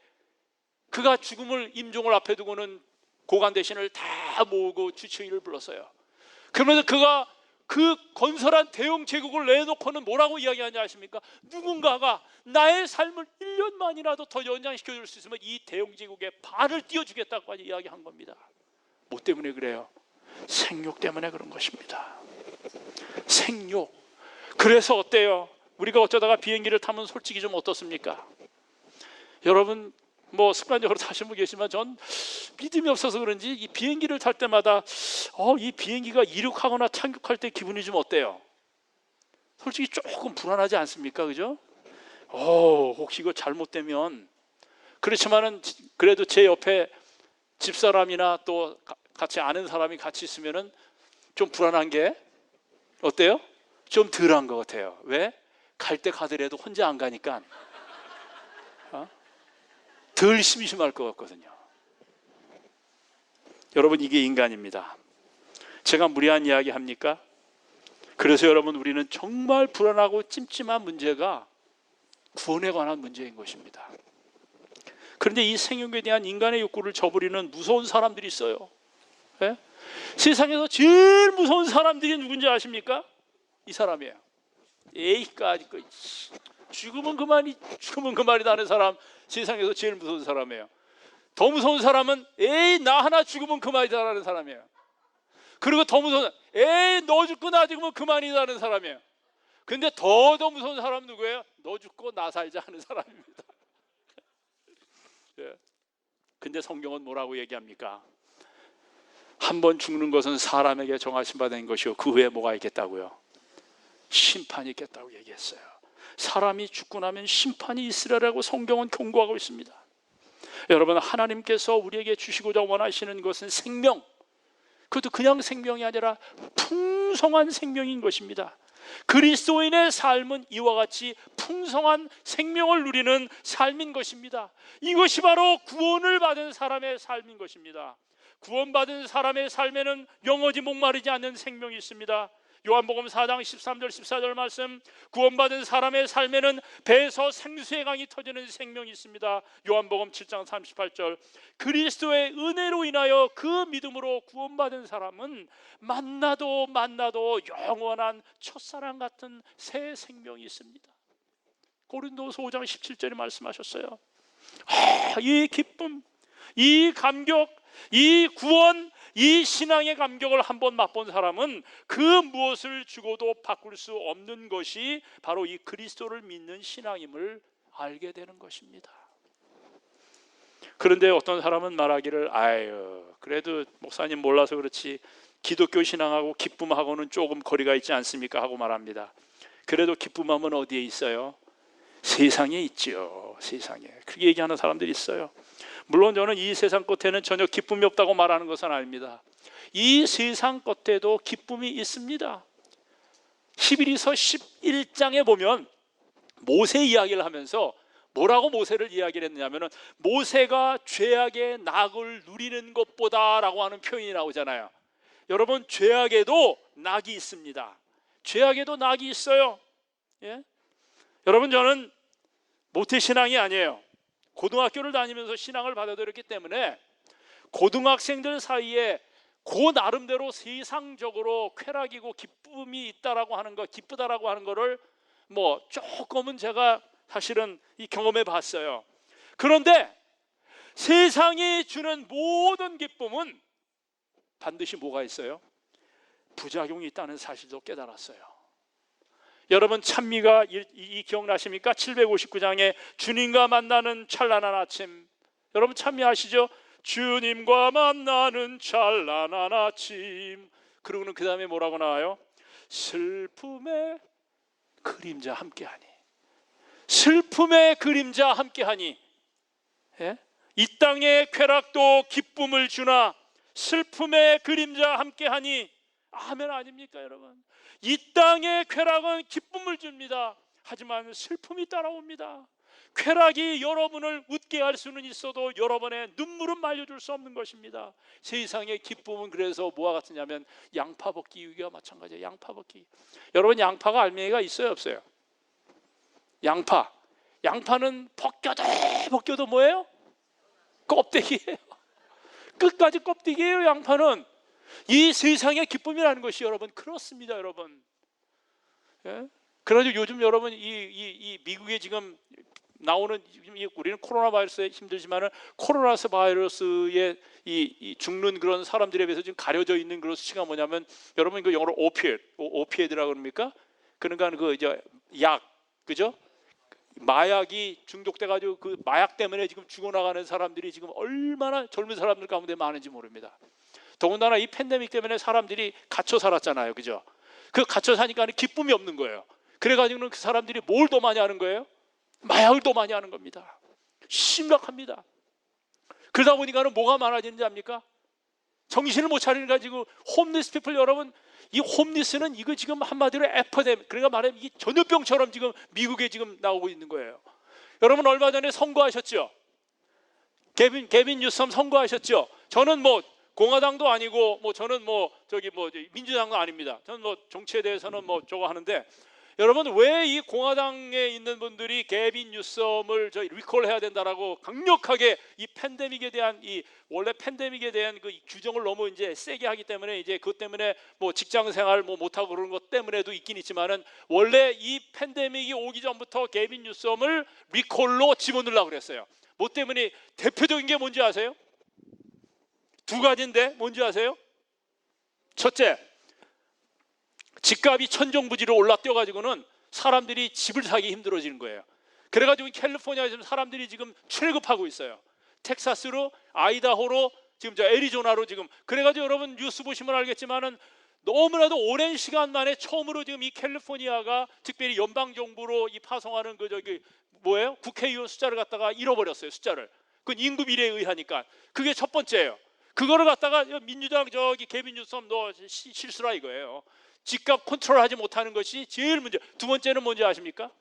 그가 죽음을, 임종을 앞에 두고는 고관 대신을 다 모으고 주치의를 불렀어요. 그러면서 그가 그 건설한 대영 제국을 내놓고는 뭐라고 이야기하냐 아십니까? 누군가가 나의 삶을 1년만이라도 더 연장시켜 줄 수 있으면 이 대영 제국의 반을 띄워주겠다고 이야기한 겁니다. 뭐 때문에 그래요? 생욕 때문에 그런 것입니다. 생욕. 그래서 어때요? 우리가 어쩌다가 비행기를 타면 솔직히 좀 어떻습니까? 여러분, 습관적으로 타시는 분 계시지만 전 믿음이 없어서 그런지 이 비행기를 탈 때마다 이 비행기가 이륙하거나 착륙할 때 기분이 좀 어때요? 솔직히 조금 불안하지 않습니까? 그죠? 혹시 이거 잘못되면. 그렇지만은 그래도 제 옆에 집사람이나 또 같이 아는 사람이 같이 있으면은 좀 불안한 게 어때요? 좀 덜한 것 같아요. 왜? 갈 때 가더라도 혼자 안 가니까 덜 심심할 것 같거든요. 여러분, 이게 인간입니다. 제가 무리한 이야기 합니까? 그래서 여러분, 우리는 정말 불안하고 찜찜한 문제가 구원에 관한 문제인 것입니다. 그런데 이 생육에 대한 인간의 욕구를 저버리는 무서운 사람들이 있어요. 예? 세상에서 제일 무서운 사람들이 누군지 아십니까? 이 사람이에요. 에이까지 죽으면 그만이다 하는 사람, 세상에서 제일 무서운 사람이에요. 더 무서운 사람은 나 하나 죽으면 그만이다 하는 사람이에요. 그리고 더 무서운, 너 죽고 나 죽으면 그만이다 하는 사람이에요. 근데 더 무서운 사람은 누구예요? 너 죽고 나 살자 하는 사람입니다. 예. 근데 성경은 뭐라고 얘기합니까? 한 번 죽는 것은 사람에게 정하신 바 된 것이요 그 후에 뭐가 있겠다고요? 심판이 있겠다고 얘기했어요. 사람이 죽고 나면 심판이 있으리라고 성경은 경고하고 있습니다. 여러분, 하나님께서 우리에게 주시고자 원하시는 것은 생명, 그것도 그냥 생명이 아니라 풍성한 생명인 것입니다. 그리스도인의 삶은 이와 같이 풍성한 생명을 누리는 삶인 것입니다. 이것이 바로 구원을 받은 사람의 삶인 것입니다. 구원받은 사람의 삶에는 영원히 목마르지 않는 생명이 있습니다. 요한복음 4장 13절 14절 말씀, 구원받은 사람의 삶에는 배에서 생수의 강이 터지는 생명이 있습니다. 요한복음 7장 38절, 그리스도의 은혜로 인하여 그 믿음으로 구원받은 사람은 만나도 영원한 첫사랑 같은 새 생명이 있습니다. 고린도서 5장 17절에 말씀하셨어요. 이 기쁨, 이 감격, 이 구원, 이 신앙의 감격을 한번 맛본 사람은 그 무엇을 주고도 바꿀 수 없는 것이 바로 이 그리스도를 믿는 신앙임을 알게 되는 것입니다. 그런데 어떤 사람은 말하기를, 아유, 그래도 목사님 몰라서 그렇지 기독교 신앙하고 기쁨하고는 조금 거리가 있지 않습니까? 하고 말합니다. 그래도 기쁨하면 어디에 있어요? 세상에 있죠. 세상에. 그렇게 얘기하는 사람들이 있어요. 물론 저는 이 세상 끝에는 전혀 기쁨이 없다고 말하는 것은 아닙니다. 이 세상 끝에도 기쁨이 있습니다. 히브리서 11장에 보면 모세 이야기를 하면서 뭐라고 모세를 이야기를 했느냐면, 모세가 죄악의 낙을 누리는 것보다 라고 하는 표현이 나오잖아요. 여러분, 죄악에도 낙이 있습니다. 죄악에도 낙이 있어요. 예? 여러분, 저는 모태신앙이 아니에요. 고등학교를 다니면서 신앙을 받아들였기 때문에 고등학생들 사이에 그 나름대로 세상적으로 쾌락이고 기쁨이 있다라고 하는 거, 기쁘다라고 하는 거를 뭐 조금은 제가 사실은 이 경험해 봤어요. 그런데 세상이 주는 모든 기쁨은 반드시 뭐가 있어요? 부작용이 있다는 사실도 깨달았어요. 여러분, 찬미가 이 기억나십니까? 759장에 주님과 만나는 찬란한 아침, 여러분 찬미 아시죠? 주님과 만나는 찬란한 아침. 그러고는 그 다음에 뭐라고 나와요? 슬픔의 그림자 함께하니. 슬픔의 그림자 함께하니. 예? 이 땅의 쾌락도 기쁨을 주나 슬픔의 그림자 함께하니. 아멘 아닙니까 여러분? 이 땅의 쾌락은 기쁨을 줍니다. 하지만 슬픔이 따라옵니다. 쾌락이 여러분을 웃게 할 수는 있어도 여러분의 눈물은 말려줄 수 없는 것입니다. 세상의 기쁨은 그래서 뭐와 같으냐면 양파 벗기 유기와 마찬가지예요. 양파 벗기. 여러분, 양파가 알맹이가 있어요 없어요? 양파는 벗겨도 뭐예요? 껍데기예요. 끝까지 껍데기예요. 양파는. 이 세상의 기쁨이라는 것이 여러분 그렇습니다. 여러분. 예? 그래가지고 요즘 여러분 이 미국에 지금 나오는, 우리는 코로나 바이러스에 힘들지만은 코로나 바이러스에 이 죽는 그런 사람들에 비해서 지금 가려져 있는 그런 수치가 뭐냐면, 여러분 그 영어로 오피에드라고 그럽니까? 그러니까 그 이제 약, 그죠? 마약이 중독돼 가지고 그 마약 때문에 지금 죽어나가는 사람들이 지금 얼마나 젊은 사람들 가운데 많은지 모릅니다. 더군다나 이 팬데믹 때문에 사람들이 갇혀 살았잖아요, 그죠? 그 갇혀 사니까 기쁨이 없는 거예요. 그래가지고는 그 사람들이 뭘 더 많이 하는 거예요? 마약을 더 많이 하는 겁니다. 심각합니다. 그러다 보니까는 뭐가 많아지는지 압니까? 정신을 못 차리니까 지금 홈리스 피플, 여러분, 이 홈리스는 이거 지금 한마디로 에피데믹, 그러니까 말하면 이게 전염병처럼 지금 미국에 지금 나오고 있는 거예요. 여러분, 얼마 전에 선거하셨죠? 개빈 뉴섬 선거하셨죠? 저는 뭐 공화당도 아니고 뭐 저는 뭐 민주당도 아닙니다. 저는 뭐 정치에 대해서는 뭐 저거 하는데, 여러분, 왜 이 공화당에 있는 분들이 개빈 뉴섬을 리콜해야 된다라고 강력하게 이 팬데믹에 대한 원래 팬데믹에 대한 그 규정을 너무 이제 세게 하기 때문에, 이제 그것 때문에 뭐 직장 생활 뭐 못하고 그런 것 때문에도 있긴 있지만은, 원래 이 팬데믹이 오기 전부터 개빈 뉴섬을 리콜로 집어넣으려고 그랬어요. 뭐 때문에? 대표적인 게 뭔지 아세요? 두 가지인데 뭔지 아세요? 첫째, 집값이 천정부지로 올라뛰어가지고는 사람들이 집을 사기 힘들어지는 거예요. 그래가지고 캘리포니아에서 사람들이 지금 출애굽하고 있어요. 텍사스로, 아이다호로 지금 저 애리조나로 지금 그래가지고 여러분 뉴스 보시면 알겠지만은 너무나도 오랜 시간 만에 처음으로 지금 이 캘리포니아가 특별히 연방 정부로 이 파송하는 그 저기 뭐예요? 국회의원 숫자를 갖다가 잃어버렸어요. 숫자를. 그건 인구 비례에 의하니까 그게 첫 번째예요. 그거를 갖다가 민주당 저기 개빈 뉴섬 너 실수라 이거예요. 집값 컨트롤하지 못하는 것이 제일 문제. 두 번째는 뭔지 아십니까?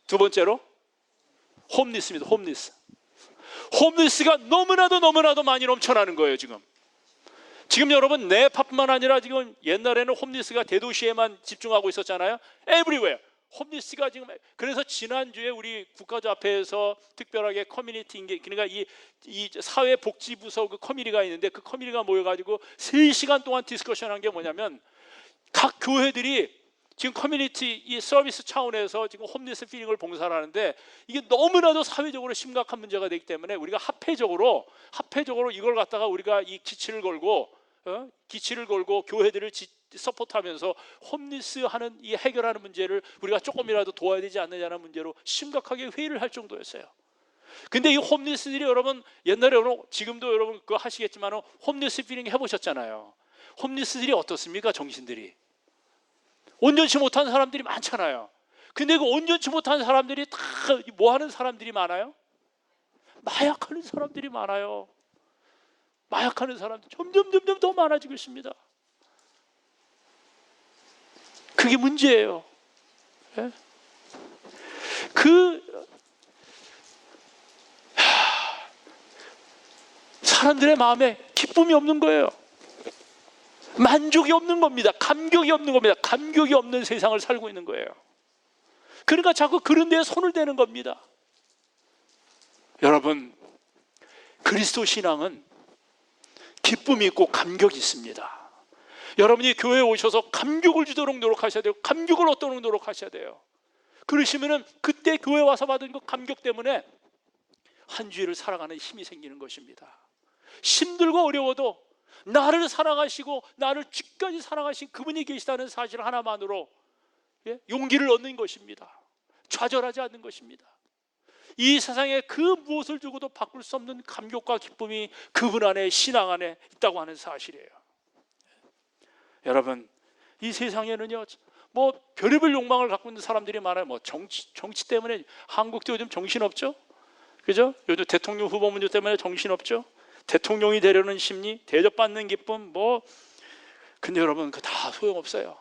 두 번째로 홈리스입니다. 홈리스가 너무나도 많이 넘쳐나는 거예요. 지금 여러분 네파뿐만 아니라 지금 옛날에는 홈리스가 대도시에만 집중하고 있었잖아요. Everywhere. 홈리스가 지금 그래서 지난주에 우리 국가자폐에서 특별하게 커뮤니티 그러니까 이 사회복지부서 그 커뮤니티가 있는데 그 커뮤니티가 모여가지고 3시간 동안 디스커션한 게 뭐냐면 각 교회들이 지금 커뮤니티 이 서비스 차원에서 지금 홈리스 필링을 봉사를 하는데 이게 너무나도 사회적으로 심각한 문제가 되기 때문에 우리가 합회적으로 이걸 갖다가 우리가 이 기치를 걸고 교회들을 서포트하면서 홈리스 하는 이 해결하는 문제를 우리가 조금이라도 도와야 되지 않느냐는 문제로 심각하게 회의를 할 정도였어요. 근데 이 홈리스들이 여러분 옛날에 지금도 여러분 그거 하시겠지만 홈리스 필링 해보셨잖아요. 홈리스들이 어떻습니까? 정신들이 온전치 못한 사람들이 많잖아요. 근데 그 온전치 못한 사람들이 다 뭐 하는 사람들이 많아요? 마약하는 사람들이 많아요. 마약하는 사람들 점점 더 많아지고 있습니다. 그게 문제예요. 예? 사람들의 마음에 기쁨이 없는 거예요. 만족이 없는 겁니다. 감격이 없는 겁니다. 감격이 없는 세상을 살고 있는 거예요. 그러니까 자꾸 그런 데에 손을 대는 겁니다. 여러분, 그리스도 신앙은 기쁨이 있고 감격이 있습니다. 여러분이 교회에 오셔서 감격을 주도록 노력하셔야 돼요. 감격을 얻도록 노력하셔야 돼요. 그러시면은 그때 교회 와서 받은 그 감격 때문에 한 주일을 살아가는 힘이 생기는 것입니다. 힘들고 어려워도 나를 사랑하시고 나를 끝까지 사랑하신 그분이 계시다는 사실 하나만으로 용기를 얻는 것입니다. 좌절하지 않는 것입니다. 이 세상에 그 무엇을 주고도 바꿀 수 없는 감격과 기쁨이 그분 안에 신앙 안에 있다고 하는 사실이에요. 여러분, 이 세상에는요 뭐 별의별 욕망을 갖고 있는 사람들이 많아요. 뭐 정치 때문에 한국도 요즘 정신없죠? 그죠? 요즘 대통령 후보 문제 때문에 정신없죠? 대통령이 되려는 심리, 대접받는 기쁨, 근데 여러분 그 다 소용없어요.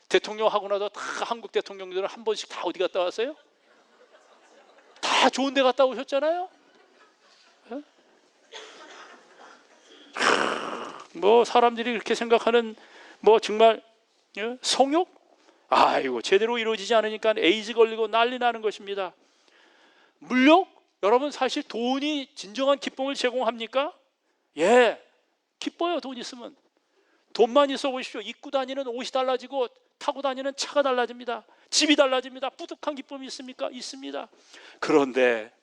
대통령 하고 나서 다 한국 대통령들은 한 번씩 다 어디 갔다 왔어요? 다 좋은 데 갔다 오셨잖아요. 사람들이 그렇게 생각하는 정말 성욕? 아이고 제대로 이루어지지 않으니까 에이즈 걸리고 난리 나는 것입니다. 물욕? 여러분 사실 돈이 진정한 기쁨을 제공합니까? 예, 기뻐요. 돈 있으면. 돈만 있어 보십시오. 입고 다니는 옷이 달라지고 타고 다니는 차가 달라집니다. 집이 달라집니다. 뿌듯한 기쁨이 있습니까? 있습니다. 그런데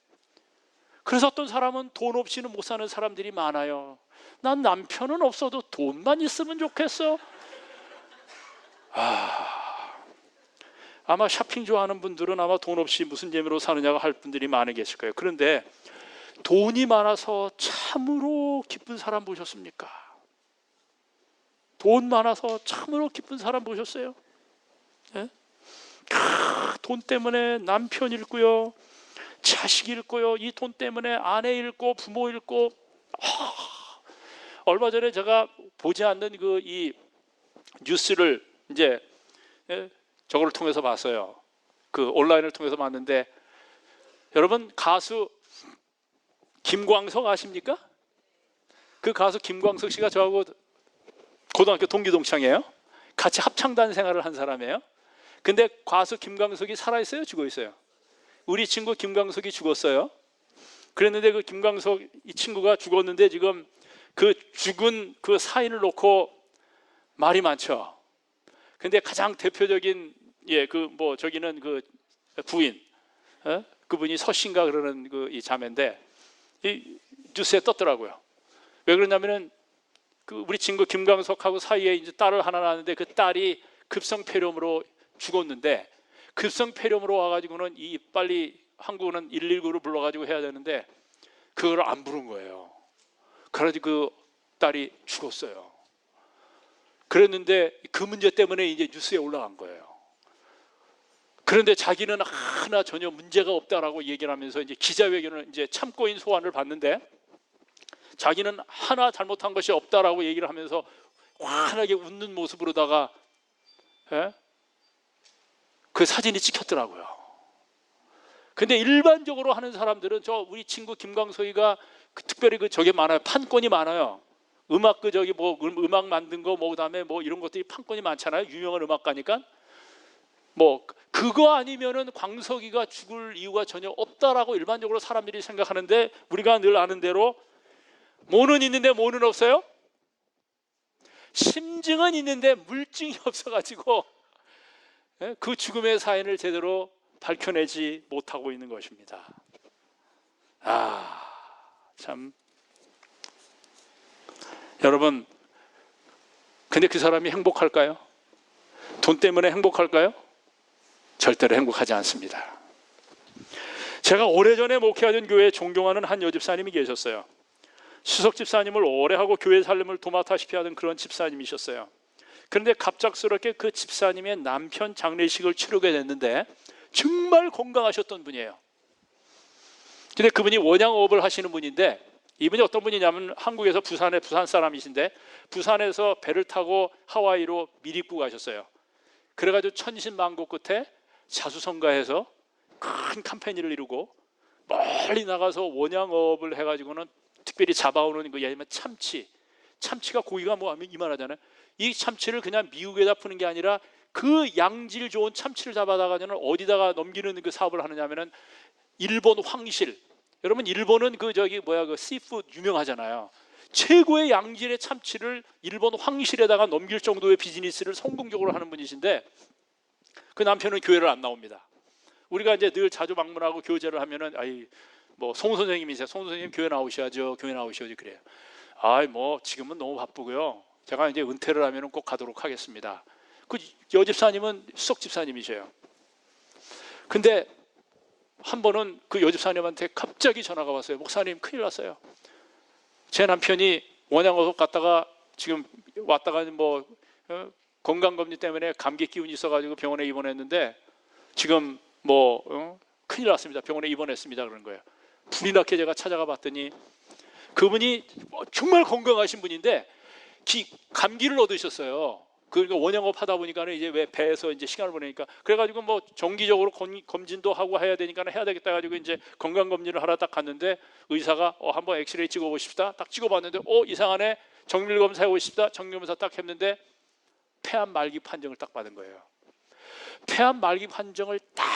그래서 어떤 사람은 돈 없이는 못 사는 사람들이 많아요. 난 남편은 없어도 돈만 있으면 좋겠어. 아마 쇼핑 좋아하는 분들은 아마 돈 없이 무슨 재미로 사느냐고 할 분들이 많이 계실 거예요. 그런데 돈이 많아서 참으로 기쁜 사람 보셨습니까? 돈 많아서 참으로 기쁜 사람 보셨어요? 예? 돈 때문에 남편 잃고요, 자식 잃고요, 이 돈 때문에 아내 잃고 부모 잃고. 얼마 전에 제가 보지 않는 이 뉴스를 이제 저걸 통해서 봤어요. 그 온라인을 통해서 봤는데, 여러분 가수 김광석 아십니까? 그 가수 김광석 씨가 저하고 고등학교 동기 동창이에요. 같이 합창단 생활을 한 사람이에요. 근데 가수 김광석이 살아있어요? 죽어있어요? 우리 친구 김광석이 죽었어요. 그랬는데 그 김광석 이 친구가 죽었는데 지금 그 죽은 그 사인을 놓고 말이 많죠. 근데 가장 대표적인 저기는 그 부인, 그분이 서신가 그러는 이 자매인데 이 뉴스에 떴더라고요. 왜 그러냐면은 그 우리 친구 김광석하고 사이에 이제 딸을 하나 낳았는데 그 딸이 급성폐렴으로 죽었는데, 급성폐렴으로 와가지고는 빨리 한국은 119를 불러가지고 해야 되는데 그걸 안 부른 거예요. 그래가지고 그 딸이 죽었어요. 그랬는데 그 문제 때문에 이제 뉴스에 올라간 거예요. 그런데 자기는 하나 전혀 문제가 없다라고 얘기를 하면서 이제 기자회견을 이제 참고인 소환을 받는데 자기는 하나 잘못한 것이 없다라고 얘기를 하면서 환하게 웃는 모습으로다가 그 사진이 찍혔더라고요. 근데 일반적으로 하는 사람들은 저 우리 친구 김광석이가 특별히 그 저게 많아요. 판권이 많아요. 음악 그 저기 뭐 음악 만든 거 뭐 그다음에 뭐 이런 것들이 판권이 많잖아요. 유명한 음악가니까. 뭐 그거 아니면은 광석이가 죽을 이유가 전혀 없다라고 일반적으로 사람들이 생각하는데 우리가 늘 아는 대로 뭐는 있는데 뭐는 없어요? 심증은 있는데 물증이 없어가지고 그 죽음의 사인을 제대로 밝혀내지 못하고 있는 것입니다. 참 여러분, 근데 그 사람이 행복할까요? 돈 때문에 행복할까요? 절대로 행복하지 않습니다. 제가 오래전에 목회하던 교회에 존경하는 한 여집사님이 계셨어요. 수석 집사님을 오래 하고 교회 살림을 도맡아시피 하던 그런 집사님이셨어요. 그런데 갑작스럽게 그 집사님의 남편 장례식을 치르게 됐는데 정말 건강하셨던 분이에요. 근데 그분이 원양어업을 하시는 분인데 이분이 어떤 분이냐면 한국에서 부산 사람이신데 부산에서 배를 타고 하와이로 미리국 가셨어요. 그래가지고 천신만고 끝에 자수성가해서 큰 캠페인을 이루고 멀리 나가서 원양어업을 해가지고는 특별히 잡아오는 거 예를 들면 참치가 고기가 뭐 이만하잖아요. 이 참치를 그냥 미국에다 푸는 게 아니라 그 양질 좋은 참치를 잡아다가는 어디다가 넘기는 그 사업을 하느냐면은 일본 황실. 여러분 일본은 그 씨푸드 유명하잖아요. 최고의 양질의 참치를 일본 황실에다가 넘길 정도의 비즈니스를 성공적으로 하는 분이신데 그 남편은 교회를 안 나옵니다. 우리가 이제 늘 자주 방문하고 교제를 하면은 뭐 송 선생님이세요. 송 선생님 교회 나오셔야죠. 그래요. 뭐 지금은 너무 바쁘고요. 제가 이제 은퇴를 하면은 꼭 가도록 하겠습니다. 그 여집사님은 수석 집사님이셔요. 근데 한 번은 그 여집사님한테 갑자기 전화가 왔어요. 목사님 큰일 났어요. 제 남편이 원양어업 갔다가 지금 왔다가 뭐 건강검진 때문에 감기 기운이 있어가지고 병원에 입원했는데 지금 뭐 큰일 났습니다. 병원에 입원했습니다. 그런 거예요. 불이 나게 제가 찾아가 봤더니 그분이 정말 건강하신 분인데 감기를 얻으셨어요. 그러니까 원양업 하다 보니까는 이제 왜 배에서 이제 시간을 보내니까 그래가지고 뭐 정기적으로 검진도 하고 해야 되니까 해야 되겠다 가지고 이제 건강 검진을 하러 딱 갔는데 의사가 한번 엑스레이 찍어보십시다. 딱 찍어봤는데 이상하네. 정밀 검사 해보십시다. 정밀 검사 딱 했는데 폐암 말기 판정을 딱 받은 거예요. 폐암 말기 판정을 딱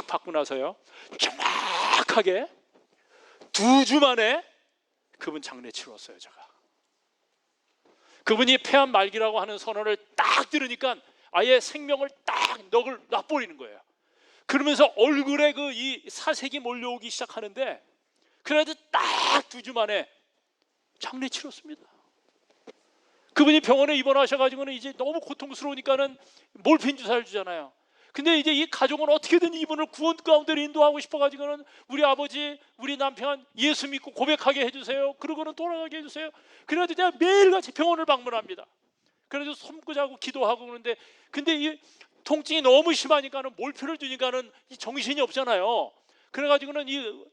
받고 나서요. 정확하게 2주 만에 그분 장례 치렀어요. 제가. 그분이 폐암 말기라고 하는 선언을 딱 들으니까 아예 생명을 딱 놔버리는 거예요. 그러면서 얼굴에 이 사색이 몰려오기 시작하는데 그래도 딱 2주 만에 장례 치렀습니다. 그분이 병원에 입원하셔가지고는 이제 너무 고통스러우니까는 몰핀 주사를 주잖아요. 근데 이제 이 가족은 어떻게든 이분을 구원 가운데로 인도하고 싶어가지고는 우리 아버지, 우리 남편 예수 믿고 고백하게 해주세요. 그러고는 돌아가게 해주세요. 그래가지고 제가 매일같이 병원을 방문합니다. 그래서 손고 자고 기도하고 그러는데 근데 이 통증이 너무 심하니까는 몰피를 주니까는 이 정신이 없잖아요. 그래가지고는 이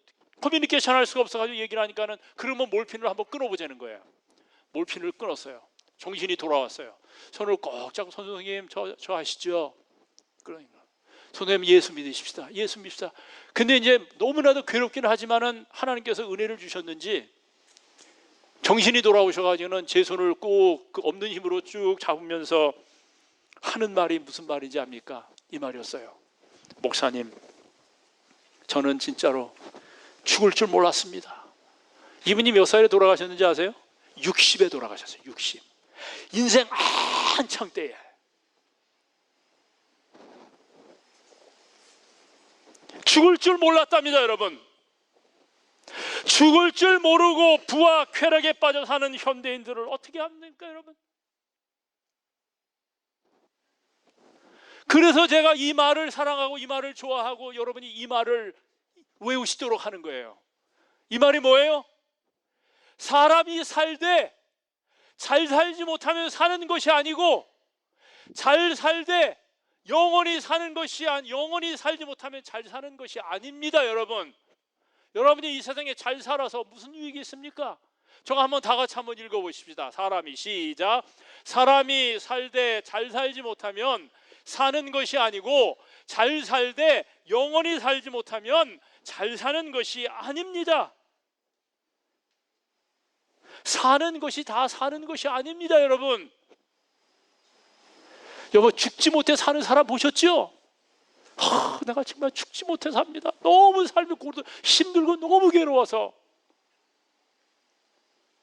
커뮤니케이션 할 수가 없어가지고 얘기를 하니까는 그러면 몰핀을 한번 끊어보자는 거예요. 몰핀을 끊었어요. 정신이 돌아왔어요. 손을 꼭 잡고 선생님 저 아시죠? 그러니까 선생님 예수 믿으십시다. 예수 믿습시다. 근데 이제 너무나도 괴롭기는 하지만은 하나님께서 은혜를 주셨는지 정신이 돌아오셔가지고는 제 손을 꼭 그 없는 힘으로 쭉 잡으면서 하는 말이 무슨 말인지 압니까? 이 말이었어요. 목사님, 저는 진짜로 죽을 줄 몰랐습니다. 이분이 몇 살에 돌아가셨는지 아세요? 60에 돌아가셨어요. 60. 인생 한창 때에. 죽을 줄 몰랐답니다, 여러분. 죽을 줄 모르고 부와 쾌락에 빠져 사는 현대인들을 어떻게 합니까, 여러분? 그래서 제가 이 말을 사랑하고 이 말을 좋아하고 여러분이 이 말을 외우시도록 하는 거예요. 이 말이 뭐예요? 사람이 살되 잘 살지 못하면 사는 것이 아니고, 잘 살되 영원히 살지 못하면 잘 사는 것이 아닙니다. 여러분, 여러분이 이 세상에 잘 살아서 무슨 유익이 있습니까? 저거 한번 다 같이 한번 읽어보십시다. 시작. 사람이 살되 잘 살지 못하면 사는 것이 아니고, 잘 살되 영원히 살지 못하면 잘 사는 것이 아닙니다. 사는 것이 다 사는 것이 아닙니다. 여러분, 죽지 못해 사는 사람 보셨죠? 내가 정말 죽지 못해 삽니다. 너무 삶이 힘들고 너무 괴로워서.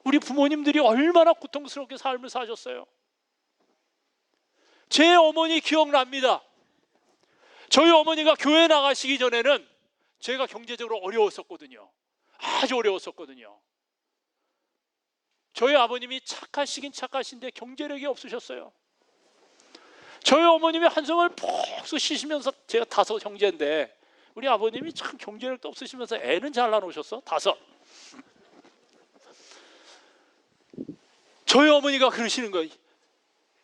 우리 부모님들이 얼마나 고통스럽게 삶을 사셨어요. 제 어머니 기억납니다. 저희 어머니가 교회 나가시기 전에는 제가 경제적으로 어려웠었거든요. 아주 어려웠었거든요. 저희 아버님이 착하시긴 착하신데 경제력이 없으셨어요. 저희 어머님이 한숨을 푹 쉬시면서, 제가 5 형제인데 우리 아버님이 참 경제력도 없으시면서 애는 잘 낳으셨어. 5. 저희 어머니가 그러시는 거예요.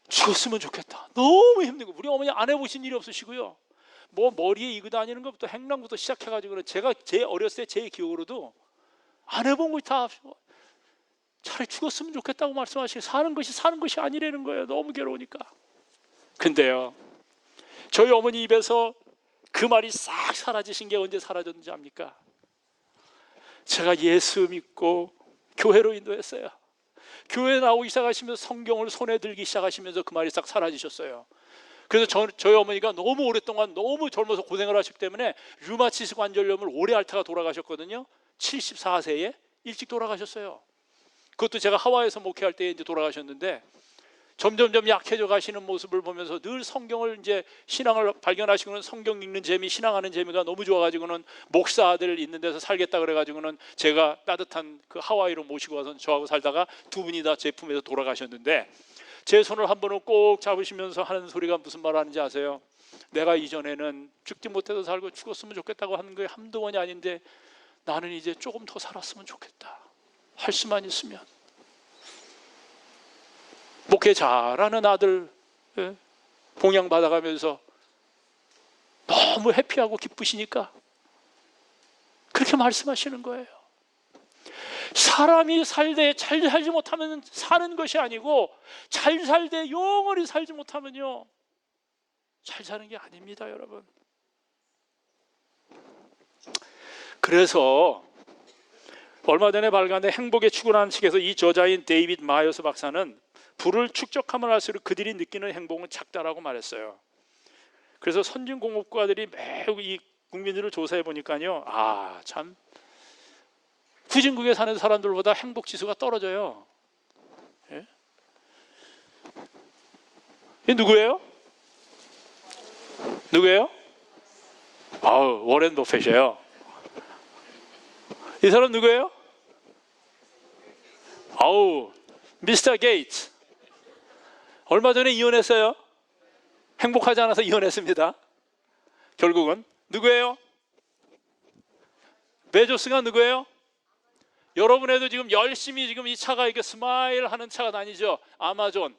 죽었으면 좋겠다. 너무 힘든 거. 우리 어머니 안 해보신 일이 없으시고요. 뭐 머리에 이고 다니는 것부터 행랑부터 시작해가지고는 제가 제 어렸을 때 제 기억으로도 안 해본 거 다 차라리 죽었으면 좋겠다고 말씀하시고, 사는 것이 아니라는 거예요. 너무 괴로우니까. 근데요, 저희 어머니 입에서 그 말이 싹 사라지신 게 언제 사라졌는지 압니까? 제가 예수 믿고 교회로 인도했어요. 교회 나오기 시작하시면서 성경을 손에 들기 시작하시면서 그 말이 싹 사라지셨어요. 그래서 저희 어머니가 너무 오랫동안 너무 젊어서 고생을 하셨기 때문에 류마티스 관절염을 오래 앓다가 돌아가셨거든요. 74세에 일찍 돌아가셨어요. 그것도 제가 하와이에서 목회할 때 이제 돌아가셨는데, 점점점 약해져 가시는 모습을 보면서 늘 성경을, 이제 신앙을 발견하시고는 성경 읽는 재미, 신앙하는 재미가 너무 좋아가지고는 목사들 있는 데서 살겠다 그래가지고는 제가 따뜻한 그 하와이로 모시고 와서 저하고 살다가 2분이 다 제 품에서 돌아가셨는데, 제 손을 한 번은 꼭 잡으시면서 하는 소리가 무슨 말 하는지 아세요? 내가 이전에는 죽지 못해서 살고 죽었으면 좋겠다고 하는 게 한두 번이 아닌데, 나는 이제 조금 더 살았으면 좋겠다. 할 수만 있으면. 목회 잘하는 아들 봉양 받아가면서 너무 해피하고 기쁘시니까 그렇게 말씀하시는 거예요. 사람이 살되 잘 살지 못하면 사는 것이 아니고, 잘 살되 영원히 살지 못하면요 잘 사는 게 아닙니다. 여러분, 그래서 얼마 전에 발간된 행복의 추구라는 책에서 이 저자인 데이빗 마이어스 박사는 부를 축적하면 할수록 그들이 느끼는 행복은 작다라고 말했어요. 그래서 선진공업국가들이 매우 이 국민들을 조사해 보니까요, 참 후진국에 사는 사람들보다 행복 지수가 떨어져요. 예? 이 누구예요? 워렌 버핏이에요. 이 사람 누구예요? 미스터 게이츠. 얼마 전에 이혼했어요. 행복하지 않아서 이혼했습니다. 결국은 누구예요? 베조스가 누구예요? 여러분에도 지금 열심히 지금 이 차가 이렇게 스마일 하는 차가 다니죠. 아마존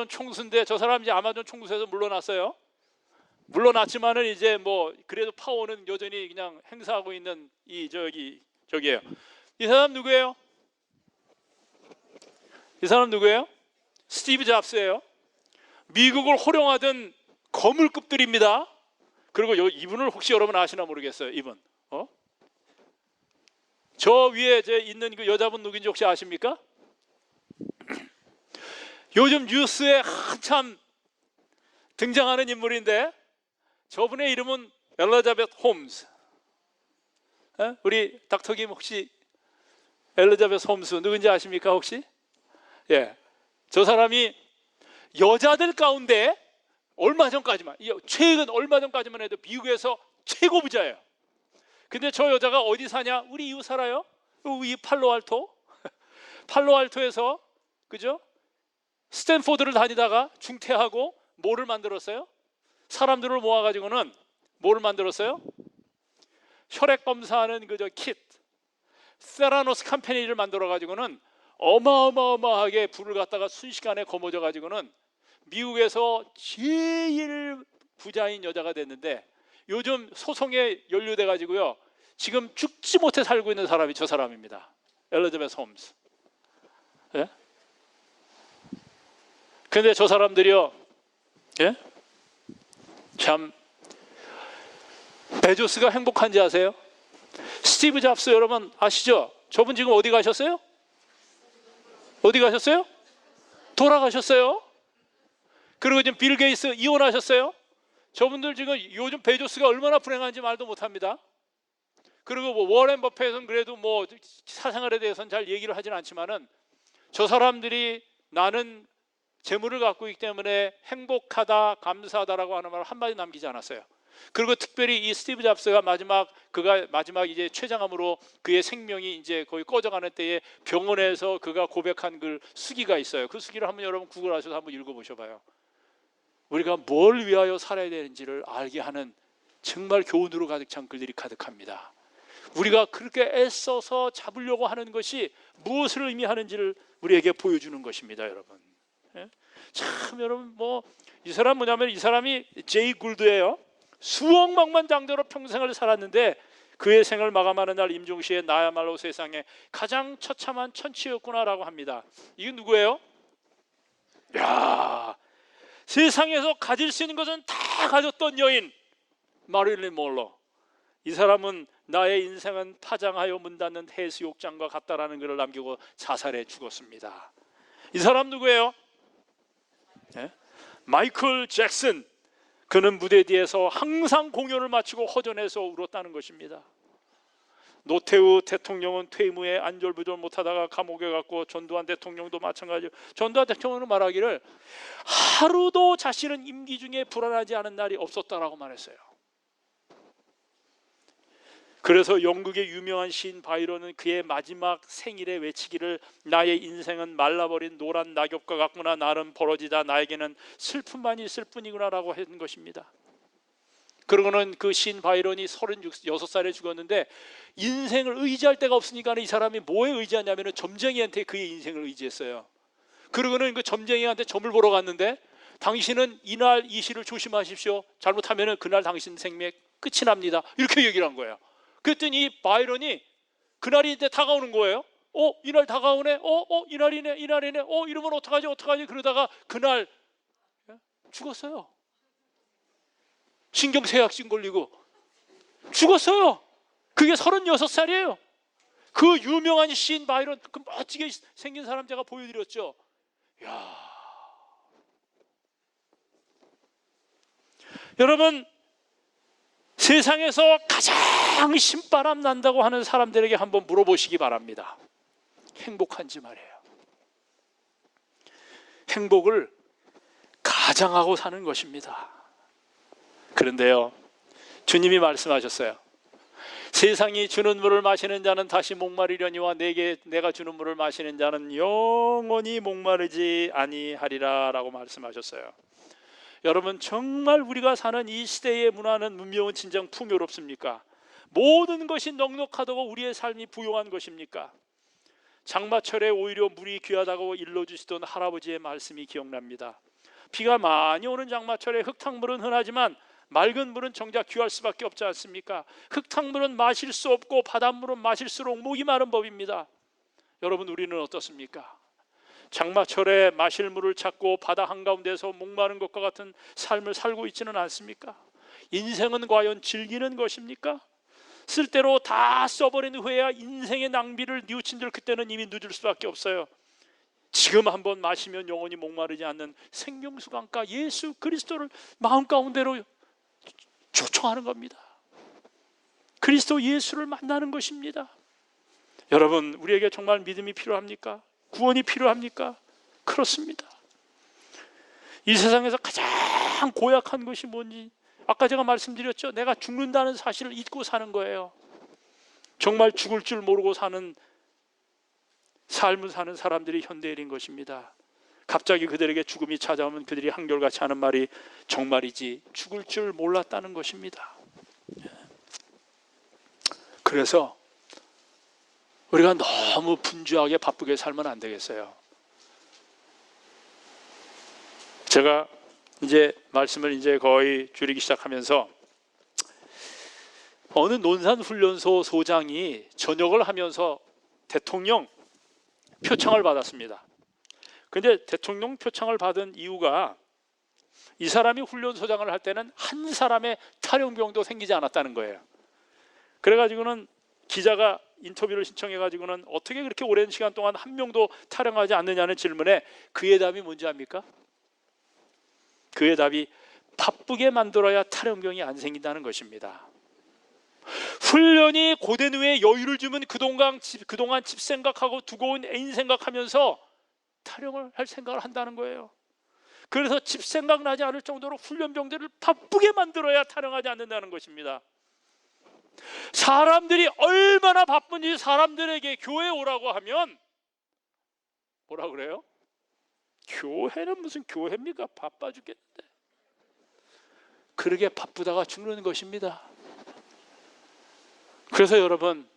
총수인데, 저 사람 이제 아마존 총수에서 물러났어요. 물러났지만은 이제 뭐 그래도 파워는 여전히 그냥 행사하고 있는 저기예요. 이 사람 누구예요? 스티브 잡스예요. 미국을 호령하던 거물급들입니다. 그리고 이분을 혹시 여러분 아시나 모르겠어요. 이분. 저 위에 있는 그 여자분 누군지 혹시 아십니까? 요즘 뉴스에 한참 등장하는 인물인데, 저분의 이름은 엘리자베스 홈스. 우리 닥터 김 혹시 엘리자베스 홈스 누군지 아십니까 혹시? 예, 저 사람이 여자들 가운데 최근 얼마 전까지만 해도 미국에서 최고 부자예요. 근데 저 여자가 어디 사냐? 우리 이웃 살아요. 이 팔로알토에서 그죠? 스탠포드를 다니다가 중퇴하고 뭐를 만들었어요? 사람들을 모아가지고는 뭐를 만들었어요? 혈액 검사하는 킷. 세라노스 컴퍼니를 만들어 가지고는 어마어마하게 불을 갖다가 순식간에 거머쥐어 가지고는 미국에서 제일 부자인 여자가 됐는데, 요즘 소송에 연루돼 가지고요 지금 죽지 못해 살고 있는 사람이 저 사람입니다. 엘리자베스 홈스. 예? 근데 저 사람들이요, 예? 참, 베조스가 행복한지 아세요? 스티브 잡스 여러분 아시죠? 저분 지금 어디 가셨어요? 어디 가셨어요? 돌아가셨어요. 그리고 지금 빌 게이츠 이혼하셨어요. 저분들 지금 요즘 베조스가 얼마나 불행한지 말도 못합니다. 그리고 뭐 워렌 버핏은 그래도 뭐 사생활에 대해서는 잘 얘기를 하진 않지만은, 저 사람들이 나는 재물을 갖고 있기 때문에 행복하다, 감사하다라고 하는 말을 한마디 남기지 않았어요. 그리고 특별히 이 스티브 잡스가 그가 마지막 이제 췌장암으로 그의 생명이 이제 거의 꺼져가는 때에 병원에서 그가 고백한 그 수기가 있어요. 그 수기를 한번 여러분 구글하셔서 한번 읽어보셔봐요. 우리가 뭘 위하여 살아야 되는지를 알게 하는 정말 교훈으로 가득 찬 글들이 가득합니다. 우리가 그렇게 애써서 잡으려고 하는 것이 무엇을 의미하는지를 우리에게 보여주는 것입니다, 여러분. 예? 참 여러분, 뭐 이 사람 뭐냐면 이 사람이 제이 굴드예요. 수억만만 장자로 평생을 살았는데 그의 생을 마감하는 날 임종시에 나야말로 세상에 가장 처참한 천치였구나라고 합니다. 이게 누구예요? 야, 세상에서 가질 수 있는 것은 다 가졌던 여인 마릴린 monroe. 이 사람은 나의 인생은 파장하여 문 닫는 해수욕장과 같다라는 글을 남기고 자살해 죽었습니다. 이 사람 누구예요? 네? 마이클 잭슨. 그는 무대 뒤에서 항상 공연을 마치고 허전해서 울었다는 것입니다. 노태우 대통령은 퇴임 후에 안절부절 못하다가 감옥에 갔고, 전두환 대통령도 마찬가지로, 전두환 대통령은 말하기를 하루도 자신은 임기 중에 불안하지 않은 날이 없었다라고 말했어요. 그래서 영국의 유명한 시인 바이런은 그의 마지막 생일에 외치기를 나의 인생은 말라버린 노란 낙엽과 같구나, 나는 벌어지다 나에게는 슬픔만이 있을 뿐이구나 라고 한 것입니다. 그러고는 그 시인 바이런이 36살에 죽었는데 인생을 의지할 데가 없으니까 이 사람이 뭐에 의지하냐면 점쟁이한테 그의 인생을 의지했어요. 그러고는 그 점쟁이한테 점을 보러 갔는데, 당신은 이날 이 시를 조심하십시오, 잘못하면 그날 당신 생명의 끝이 납니다, 이렇게 얘기를 한 거예요. 그랬더니 이 바이런이 그날이 이제 다가오는 거예요. 이날 다가오네. 이날이네. 이러면 어떡하지? 그러다가 그날 죽었어요. 신경쇠약증 걸리고 죽었어요. 그게 36살이에요. 그 유명한 시인 바이런, 그 멋지게 생긴 사람 제가 보여드렸죠. 야, 여러분, 세상에서 가장 신바람 난다고 하는 사람들에게 한번 물어보시기 바랍니다. 행복한지 말이에요. 행복을 가장하고 사는 것입니다. 그런데요, 주님이 말씀하셨어요. 세상이 주는 물을 마시는 자는 다시 목마르려니와 내가 주는 물을 마시는 자는 영원히 목마르지 아니하리라 라고 말씀하셨어요. 여러분, 정말 우리가 사는 이 시대의 문화는 문명은 진정 풍요롭습니까? 모든 것이 넉넉하다고 우리의 삶이 부요한 것입니까? 장마철에 오히려 물이 귀하다고 일러주시던 할아버지의 말씀이 기억납니다. 비가 많이 오는 장마철에 흙탕물은 흔하지만 맑은 물은 정작 귀할 수밖에 없지 않습니까? 흙탕물은 마실 수 없고 바닷물은 마실수록 목이 마른 법입니다. 여러분, 우리는 어떻습니까? 장마철에 마실 물을 찾고 바다 한가운데서 목마른 것과 같은 삶을 살고 있지는 않습니까? 인생은 과연 즐기는 것입니까? 쓸대로 다 써버린 후에야 인생의 낭비를 뉘우친 줄 그때는 이미 늦을 수밖에 없어요. 지금 한번 마시면 영원히 목마르지 않는 생명수 강가 예수 그리스도를 마음 가운데로 초청하는 겁니다. 그리스도 예수를 만나는 것입니다. 여러분, 우리에게 정말 믿음이 필요합니까? 구원이 필요합니까? 그렇습니다. 이 세상에서 가장 고약한 것이 뭔지 아까 제가 말씀드렸죠. 내가 죽는다는 사실을 잊고 사는 거예요. 정말 죽을 줄 모르고 사는 삶을 사는 사람들이 현대인인 것입니다. 갑자기 그들에게 죽음이 찾아오면 그들이 한결같이 하는 말이 정말이지 죽을 줄 몰랐다는 것입니다. 그래서 우리가 너무 분주하게 바쁘게 살면 안 되겠어요. 제가 이제 말씀을 이제 거의 줄이기 시작하면서 어느 논산훈련소 소장이 전역을 하면서 대통령 표창을 받았습니다. 근데 대통령 표창을 받은 이유가 이 사람이 훈련소장을 할 때는 한 사람의 탈영병도 생기지 않았다는 거예요. 그래가지고는 기자가 인터뷰를 신청해가지고는 어떻게 그렇게 오랜 시간 동안 한 명도 탈영하지 않느냐는 질문에 그의 답이 뭔지 압니까? 그의 답이 바쁘게 만들어야 탈영병이 안 생긴다는 것입니다. 훈련이 고된 후에 여유를 주면 그동안 집 생각하고 두고 온 애인 생각하면서 탈영을 할 생각을 한다는 거예요. 그래서 집 생각나지 않을 정도로 훈련병들을 바쁘게 만들어야 탈영하지 않는다는 것입니다. 사람들이 얼마나 바쁜지 사람들에게 교회 오라고 하면 뭐라 그래요? 교회는 무슨 교회입니까? 바빠 죽겠는데. 그러게 바쁘다가 죽는 것입니다. 그래서 여러분,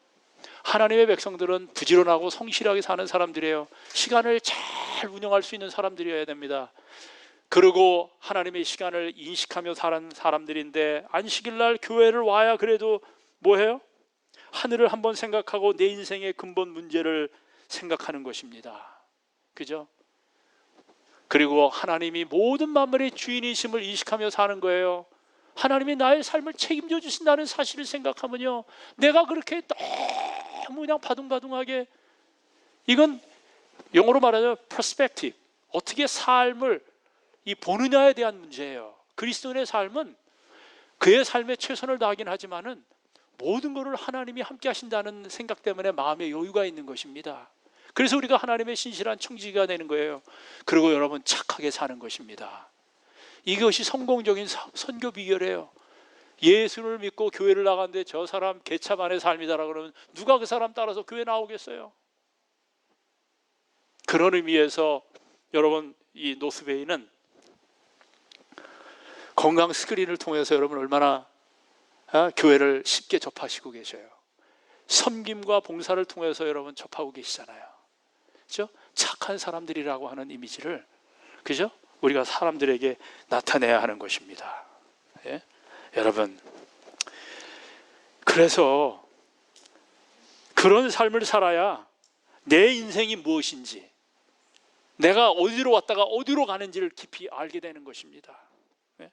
하나님의 백성들은 부지런하고 성실하게 사는 사람들이에요. 시간을 잘 운영할 수 있는 사람들이어야 됩니다. 그리고 하나님의 시간을 인식하며 사는 사람들인데 안식일날 교회를 와야 그래도 뭐해요? 하늘을 한번 생각하고 내 인생의 근본 문제를 생각하는 것입니다. 그죠? 그리고 하나님이 모든 만물의 주인이심을 인식하며 사는 거예요. 하나님이 나의 삶을 책임져 주신다는 사실을 생각하면요, 내가 그렇게 너무 그냥 바둥바둥하게, 이건 영어로 말하자면 perspective, 어떻게 삶을 보느냐에 대한 문제예요. 그리스도인의 삶은 그의 삶에 최선을 다하긴 하지만은 모든 것을 하나님이 함께 하신다는 생각 때문에 마음에 여유가 있는 것입니다. 그래서 우리가 하나님의 신실한 청지기가 되는 거예요. 그리고 여러분, 착하게 사는 것입니다. 이것이 성공적인 선교 비결이에요. 예수를 믿고 교회를 나가는데 저 사람 개차반의 삶이다라고 그러면 누가 그 사람 따라서 교회 나오겠어요? 그런 의미에서 여러분, 이 노스베이는 건강 스크린을 통해서 여러분 얼마나 교회를 쉽게 접하시고 계셔요. 섬김과 봉사를 통해서 여러분 접하고 계시잖아요. 그죠? 착한 사람들이라고 하는 이미지를, 그죠? 우리가 사람들에게 나타내야 하는 것입니다. 예? 여러분, 그래서 그런 삶을 살아야 내 인생이 무엇인지, 내가 어디로 왔다가 어디로 가는지를 깊이 알게 되는 것입니다. 예?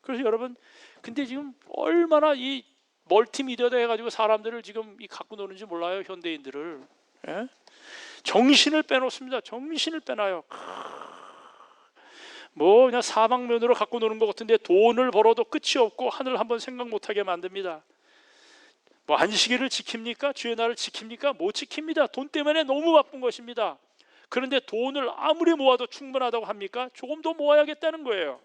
그래서 여러분, 근데 지금 얼마나 이 멀티미디어다 해가지고 사람들을 지금 갖고 노는지 몰라요, 현대인들을. 예? 정신을 빼놓습니다. 정신을 빼놔요. 뭐 그냥 사방면으로 갖고 노는 것 같은데 돈을 벌어도 끝이 없고 하늘 한번 생각 못하게 만듭니다. 뭐 안식일을 지킵니까? 주의 날을 지킵니까? 못 지킵니다. 돈 때문에 너무 바쁜 것입니다. 그런데 돈을 아무리 모아도 충분하다고 합니까? 조금 더 모아야겠다는 거예요.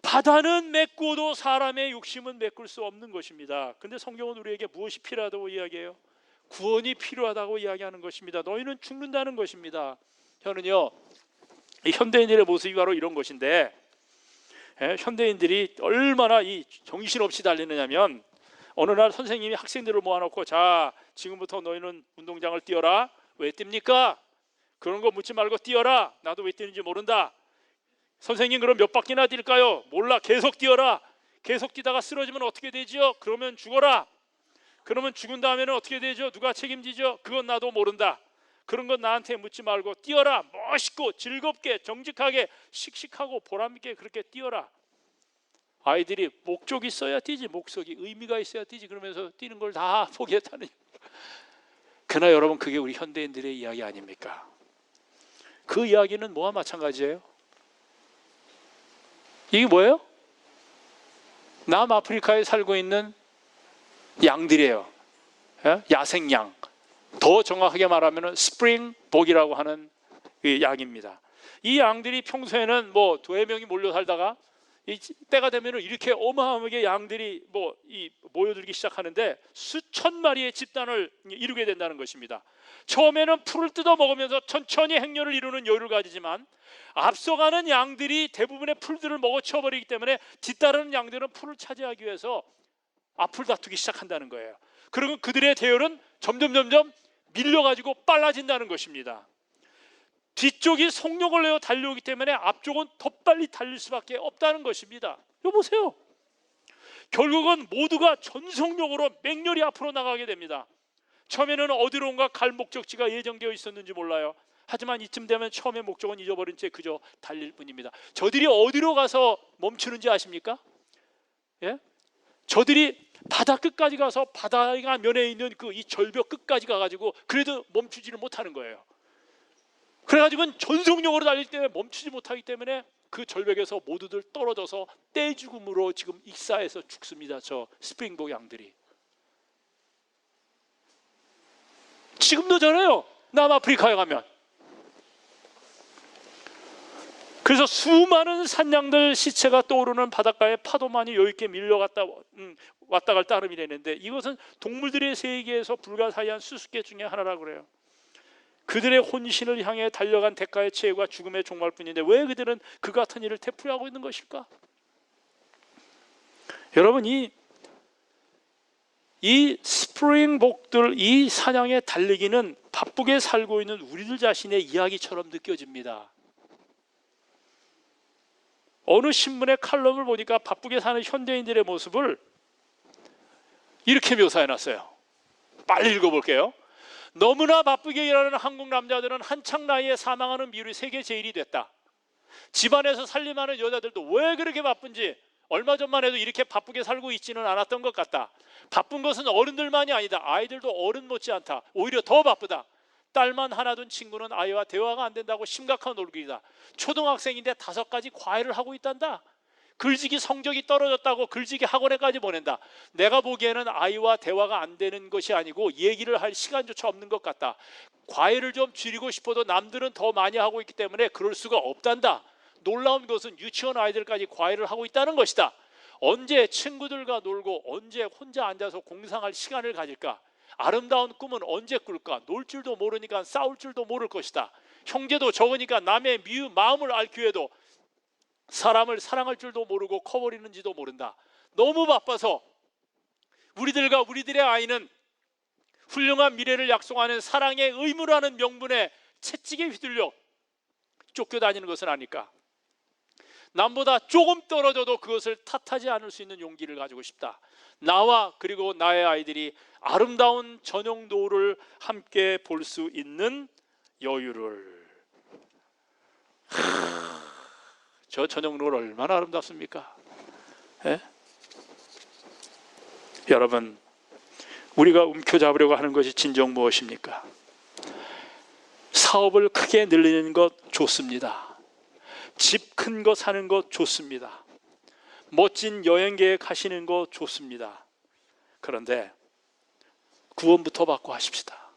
바다는 메꾸어도 사람의 욕심은 메꿀 수 없는 것입니다. 근데 성경은 우리에게 무엇이 필요하다고 이야기해요? 구원이 필요하다고 이야기하는 것입니다. 너희는 죽는다는 것입니다. 저는요, 이 현대인들의 모습이 바로 이런 것인데, 현대인들이 얼마나 이 정신없이 달리느냐면, 어느 날 선생님이 학생들을 모아놓고, 자, 지금부터 너희는 운동장을 뛰어라. 왜 뜁니까? 그런 거 묻지 말고 뛰어라. 나도 왜 뛰는지 모른다. 선생님, 그럼 몇 바퀴나 뛸까요? 몰라. 계속 뛰어라. 계속 뛰다가 쓰러지면 어떻게 되죠? 그러면 죽어라. 그러면 죽은 다음에는 어떻게 되죠? 누가 책임지죠? 그건 나도 모른다. 그런 건 나한테 묻지 말고 뛰어라. 멋있고 즐겁게 정직하게 씩씩하고 보람있게 그렇게 뛰어라. 아이들이 목적이 있어야 뛰지, 목적이 의미가 있어야 뛰지, 그러면서 뛰는 걸 다 포기했다는. 그러나 여러분, 그게 우리 현대인들의 이야기 아닙니까? 그 이야기는 뭐와 마찬가지예요? 이게 뭐예요? 남아프리카에 살고 있는 양들이에요. 야생양. 더 정확하게 말하면 스프링복이라고 하는 양입니다. 이 양들이 평소에는 뭐 2명이 몰려 살다가 이 때가 되면 이렇게 어마어마하게 양들이 모여들기 시작하는데 수천 마리의 집단을 이루게 된다는 것입니다. 처음에는 풀을 뜯어 먹으면서 천천히 행렬을 이루는 여유를 가지지만 앞서가는 양들이 대부분의 풀들을 먹어치워버리기 때문에 뒤따르는 양들은 풀을 차지하기 위해서 앞을 다투기 시작한다는 거예요. 그리고 그들의 대열은 점점 밀려가지고 빨라진다는 것입니다. 뒤쪽이 속력을 내어 달려오기 때문에 앞쪽은 더 빨리 달릴 수밖에 없다는 것입니다. 여보세요. 결국은 모두가 전속력으로 맹렬히 앞으로 나가게 됩니다. 처음에는 어디론가 갈 목적지가 예정되어 있었는지 몰라요. 하지만 이쯤 되면 처음의 목적은 잊어버린 채 그저 달릴 뿐입니다. 저들이 어디로 가서 멈추는지 아십니까? 예? 저들이 바다 끝까지 가서 바다가 면에 있는 이 절벽 끝까지 가가지고 그래도 멈추지를 못하는 거예요. 그래가지고 전속력으로 달릴 때 멈추지 못하기 때문에 그 절벽에서 모두들 떨어져서 떼죽음으로 지금 익사해서 죽습니다. 저 스프링복 양들이. 지금도 저래요. 남아프리카에 가면. 그래서 수많은 산양들 시체가 떠오르는 바닷가에 파도만이 여유있게 밀려갔다 왔다 갈 따름이 되는데, 이것은 동물들의 세계에서 불가사의한 수수께 중에 하나라고 그래요. 그들의 혼신을 향해 달려간 대가의 체유가 죽음의 종말 뿐인데 왜 그들은 그 같은 일을 되풀이하고 있는 것일까? 여러분, 이 스프링복들, 이 사냥의 달리기는 바쁘게 살고 있는 우리들 자신의 이야기처럼 느껴집니다. 어느 신문의 칼럼을 보니까 바쁘게 사는 현대인들의 모습을 이렇게 묘사해놨어요. 빨리 읽어볼게요. 너무나 바쁘게 일하는 한국 남자들은 한창 나이에 사망하는 비율이 세계 제일이 됐다. 집안에서 살림하는 여자들도 왜 그렇게 바쁜지 얼마 전만 해도 이렇게 바쁘게 살고 있지는 않았던 것 같다. 바쁜 것은 어른들만이 아니다. 아이들도 어른 못지않다. 오히려 더 바쁘다. 딸만 하나 둔 친구는 아이와 대화가 안 된다고 심각한 얼굴이다. 초등학생인데 5가지 과외를 하고 있단다. 글짓기 성적이 떨어졌다고 글짓기 학원에까지 보낸다. 내가 보기에는 아이와 대화가 안 되는 것이 아니고 얘기를 할 시간조차 없는 것 같다. 과외를 좀 줄이고 싶어도 남들은 더 많이 하고 있기 때문에 그럴 수가 없단다. 놀라운 것은 유치원 아이들까지 과외를 하고 있다는 것이다. 언제 친구들과 놀고 언제 혼자 앉아서 공상할 시간을 가질까? 아름다운 꿈은 언제 꿀까? 놀 줄도 모르니까 싸울 줄도 모를 것이다. 형제도 적으니까 남의 미운 마음을 알 기회도, 사람을 사랑할 줄도 모르고 커버리는지도 모른다. 너무 바빠서 우리들과 우리들의 아이는 훌륭한 미래를 약속하는 사랑의 의무라는 명분에 채찍에 휘둘려 쫓겨다니는 것은 아닐까? 남보다 조금 떨어져도 그것을 탓하지 않을 수 있는 용기를 가지고 싶다. 나와 그리고 나의 아이들이 아름다운 저녁 노을을 함께 볼 수 있는 여유를. 저 저녁 노을 얼마나 아름답습니까? 예? 여러분, 우리가 움켜잡으려고 하는 것이 진정 무엇입니까? 사업을 크게 늘리는 것 좋습니다. 집 큰 거 사는 것 좋습니다. 멋진 여행 계획 하시는 거 좋습니다. 그런데 구원부터 받고 하십시다.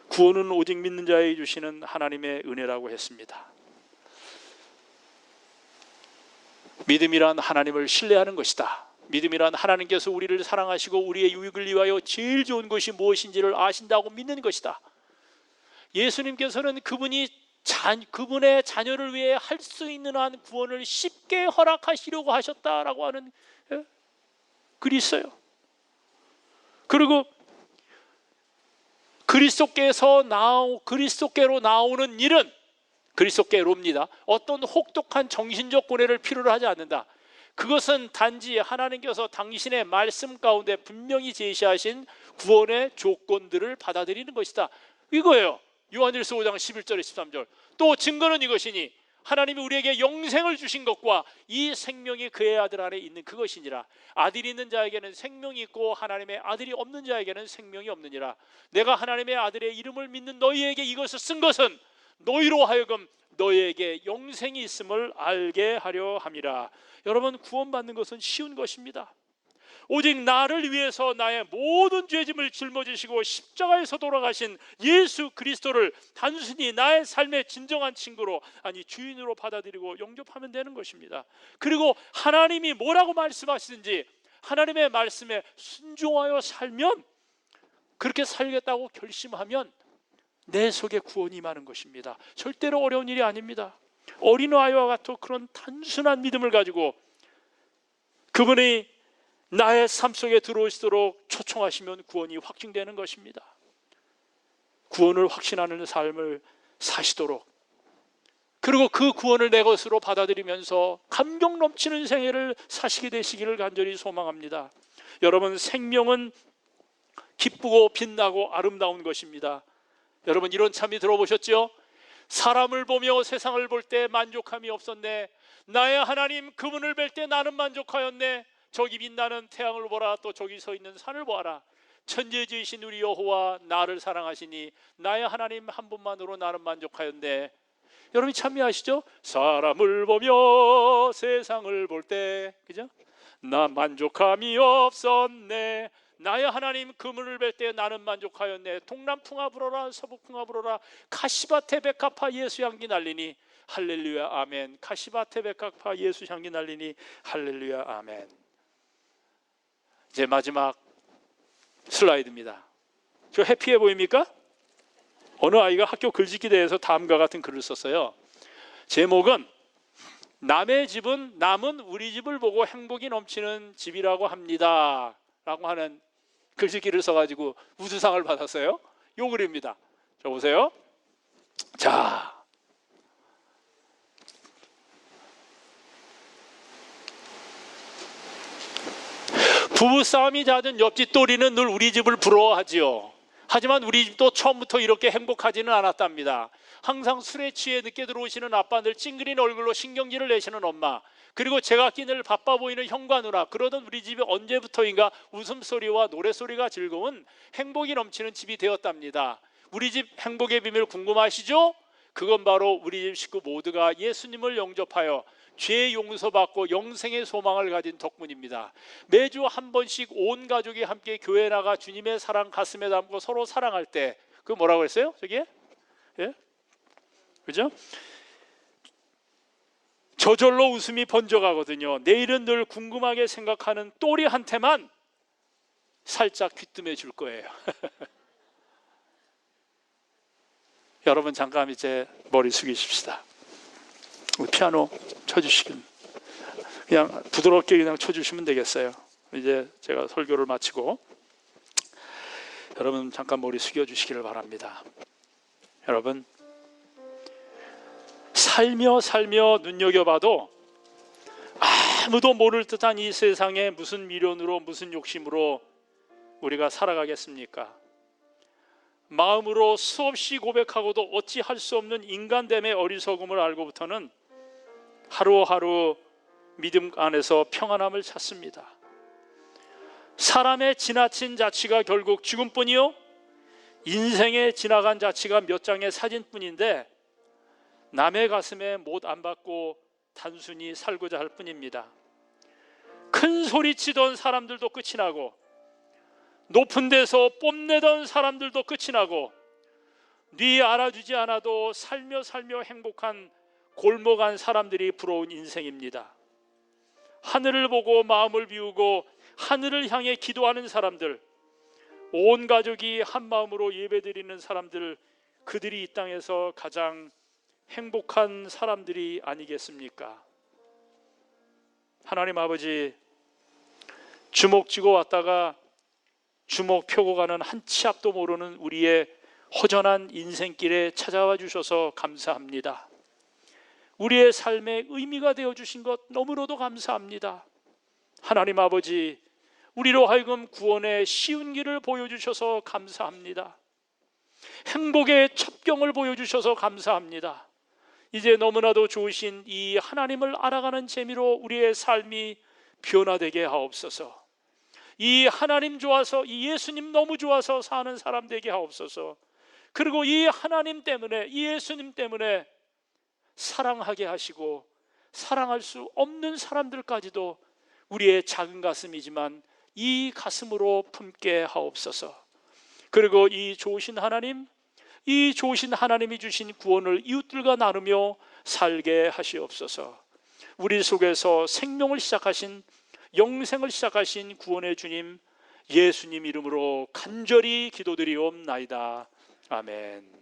구원은 오직 믿는 자에게 주시는 하나님의 은혜라고 했습니다. 믿음이란 하나님을 신뢰하는 것이다. 믿음이란 하나님께서 우리를 사랑하시고 우리의 유익을 위하여 제일 좋은 것이 무엇인지를 아신다고 믿는 것이다. 예수님께서는 그분의 자녀를 위해 할 수 있는 한 구원을 쉽게 허락하시려고 하셨다라고 하는 글이 있어요. 그리고 그리스도께로 나오는 일은 그리스도께로입니다. 어떤 혹독한 정신적 고뇌를 필요로 하지 않는다. 그것은 단지 하나님께서 당신의 말씀 가운데 분명히 제시하신 구원의 조건들을 받아들이는 것이다. 이거예요. 요한일서 5장 11절에 13절. 또 증거는 이것이니 하나님이 우리에게 영생을 주신 것과 이 생명이 그의 아들 안에 있는 그것이니라. 아들이 있는 자에게는 생명이 있고 하나님의 아들이 없는 자에게는 생명이 없느니라. 내가 하나님의 아들의 이름을 믿는 너희에게 이것을 쓴 것은 너희로 하여금 너희에게 영생이 있음을 알게 하려 함이라. 여러분, 구원받는 것은 쉬운 것입니다. 오직 나를 위해서 나의 모든 죄짐을 짊어지시고 십자가에서 돌아가신 예수 그리스도를 단순히 나의 삶의 진정한 친구로, 아니 주인으로 받아들이고 영접하면 되는 것입니다. 그리고 하나님이 뭐라고 말씀하시든지 하나님의 말씀에 순종하여 살면, 그렇게 살겠다고 결심하면 내 속에 구원이 임하는 것입니다. 절대로 어려운 일이 아닙니다. 어린아이와 같은 그런 단순한 믿음을 가지고 그분이 나의 삶 속에 들어오시도록 초청하시면 구원이 확증되는 것입니다. 구원을 확신하는 삶을 사시도록, 그리고 그 구원을 내 것으로 받아들이면서 감격 넘치는 생애를 사시게 되시기를 간절히 소망합니다. 여러분, 생명은 기쁘고 빛나고 아름다운 것입니다. 여러분, 이런 참이 들어보셨죠? 사람을 보며 세상을 볼 때 만족함이 없었네. 나의 하나님 그분을 뵐 때 나는 만족하였네. 저기 빛나는 태양을 보라. 또 저기 서 있는 산을 보아라. 천지지으신 우리 여호와 나를 사랑하시니 나의 하나님 한 분만으로 나는 만족하였네. 여러분이 참여하시죠? 사람을 보며 세상을 볼 때, 그죠? 나 만족함이 없었네. 나의 하나님 그분을 뵐 때 나는 만족하였네. 동남풍아 불어라 서북풍아 불어라. 가시밭에 백합화 예수 향기 날리니 할렐루야 아멘. 가시밭에 백합화 예수 향기 날리니 할렐루야 아멘. 이제 마지막 슬라이드입니다. 저 해피해 보입니까? 어느 아이가 학교 글짓기 대회에서 다음과 같은 글을 썼어요. 제목은 남의 집은 남은 우리 집을 보고 행복이 넘치는 집이라고 합니다 라고 하는 글짓기를 써가지고 우수상을 받았어요. 요 글입니다. 저 보세요. 자, 부부싸움이 잦은 옆집 또리는 늘 우리 집을 부러워하지요. 하지만 우리 집도 처음부터 이렇게 행복하지는 않았답니다. 항상 술에 취해 늦게 들어오시는 아빠, 늘 찡그린 얼굴로 신경질을 내시는 엄마, 그리고 제각기 늘 바빠 보이는 형과 누나. 그러던 우리 집이 언제부터인가 웃음소리와 노래소리가 즐거운 행복이 넘치는 집이 되었답니다. 우리 집 행복의 비밀 궁금하시죠? 그건 바로 우리 집 식구 모두가 예수님을 영접하여 죄 용서받고 영생의 소망을 가진 덕분입니다. 매주 한 번씩 온 가족이 함께 교회 나가 주님의 사랑 가슴에 담고 서로 사랑할 때, 그 뭐라고 했어요? 저기에? 예? 그죠? 저절로 웃음이 번져가거든요. 내일은 늘 궁금하게 생각하는 또리한테만 살짝 귀뜸해 줄 거예요. 여러분, 잠깐 이제 머리 숙이십시다. 피아노 쳐주시길, 그냥 부드럽게 그냥 쳐주시면 되겠어요. 이제 제가 설교를 마치고 여러분 잠깐 머리 숙여주시기를 바랍니다. 여러분, 살며 눈여겨봐도 아무도 모를 듯한 이 세상에 무슨 미련으로, 무슨 욕심으로 우리가 살아가겠습니까? 마음으로 수없이 고백하고도 어찌할 수 없는 인간됨의 어리석음을 알고부터는 하루하루 믿음 안에서 평안함을 찾습니다. 사람의 지나친 자치가 결국 죽음뿐이요, 인생의 지나간 자치가 몇 장의 사진뿐인데 남의 가슴에 못 안 받고 단순히 살고자 할 뿐입니다. 큰 소리치던 사람들도 끝이 나고, 높은 데서 뽐내던 사람들도 끝이 나고, 네 알아주지 않아도 살며 행복한 골목 안 사람들이 부러운 인생입니다. 하늘을 보고 마음을 비우고 하늘을 향해 기도하는 사람들, 온 가족이 한 마음으로 예배드리는 사람들, 그들이 이 땅에서 가장 행복한 사람들이 아니겠습니까? 하나님 아버지, 주먹 쥐고 왔다가 주먹 펴고 가는 한 치 앞도 모르는 우리의 허전한 인생길에 찾아와 주셔서 감사합니다. 우리의 삶에 의미가 되어주신 것 너무나도 감사합니다. 하나님 아버지, 우리로 하여금 구원의 쉬운 길을 보여주셔서 감사합니다. 행복의 첩경을 보여주셔서 감사합니다. 이제 너무나도 좋으신 이 하나님을 알아가는 재미로 우리의 삶이 변화되게 하옵소서. 이 하나님 좋아서, 이 예수님 너무 좋아서 사는 사람 되게 하옵소서. 그리고 이 하나님 때문에, 이 예수님 때문에 사랑하게 하시고 사랑할 수 없는 사람들까지도 우리의 작은 가슴이지만 이 가슴으로 품게 하옵소서. 그리고 이 좋으신 하나님, 이 좋으신 하나님이 주신 구원을 이웃들과 나누며 살게 하시옵소서. 우리 속에서 생명을 시작하신, 영생을 시작하신 구원의 주님 예수님 이름으로 간절히 기도드리옵나이다. 아멘.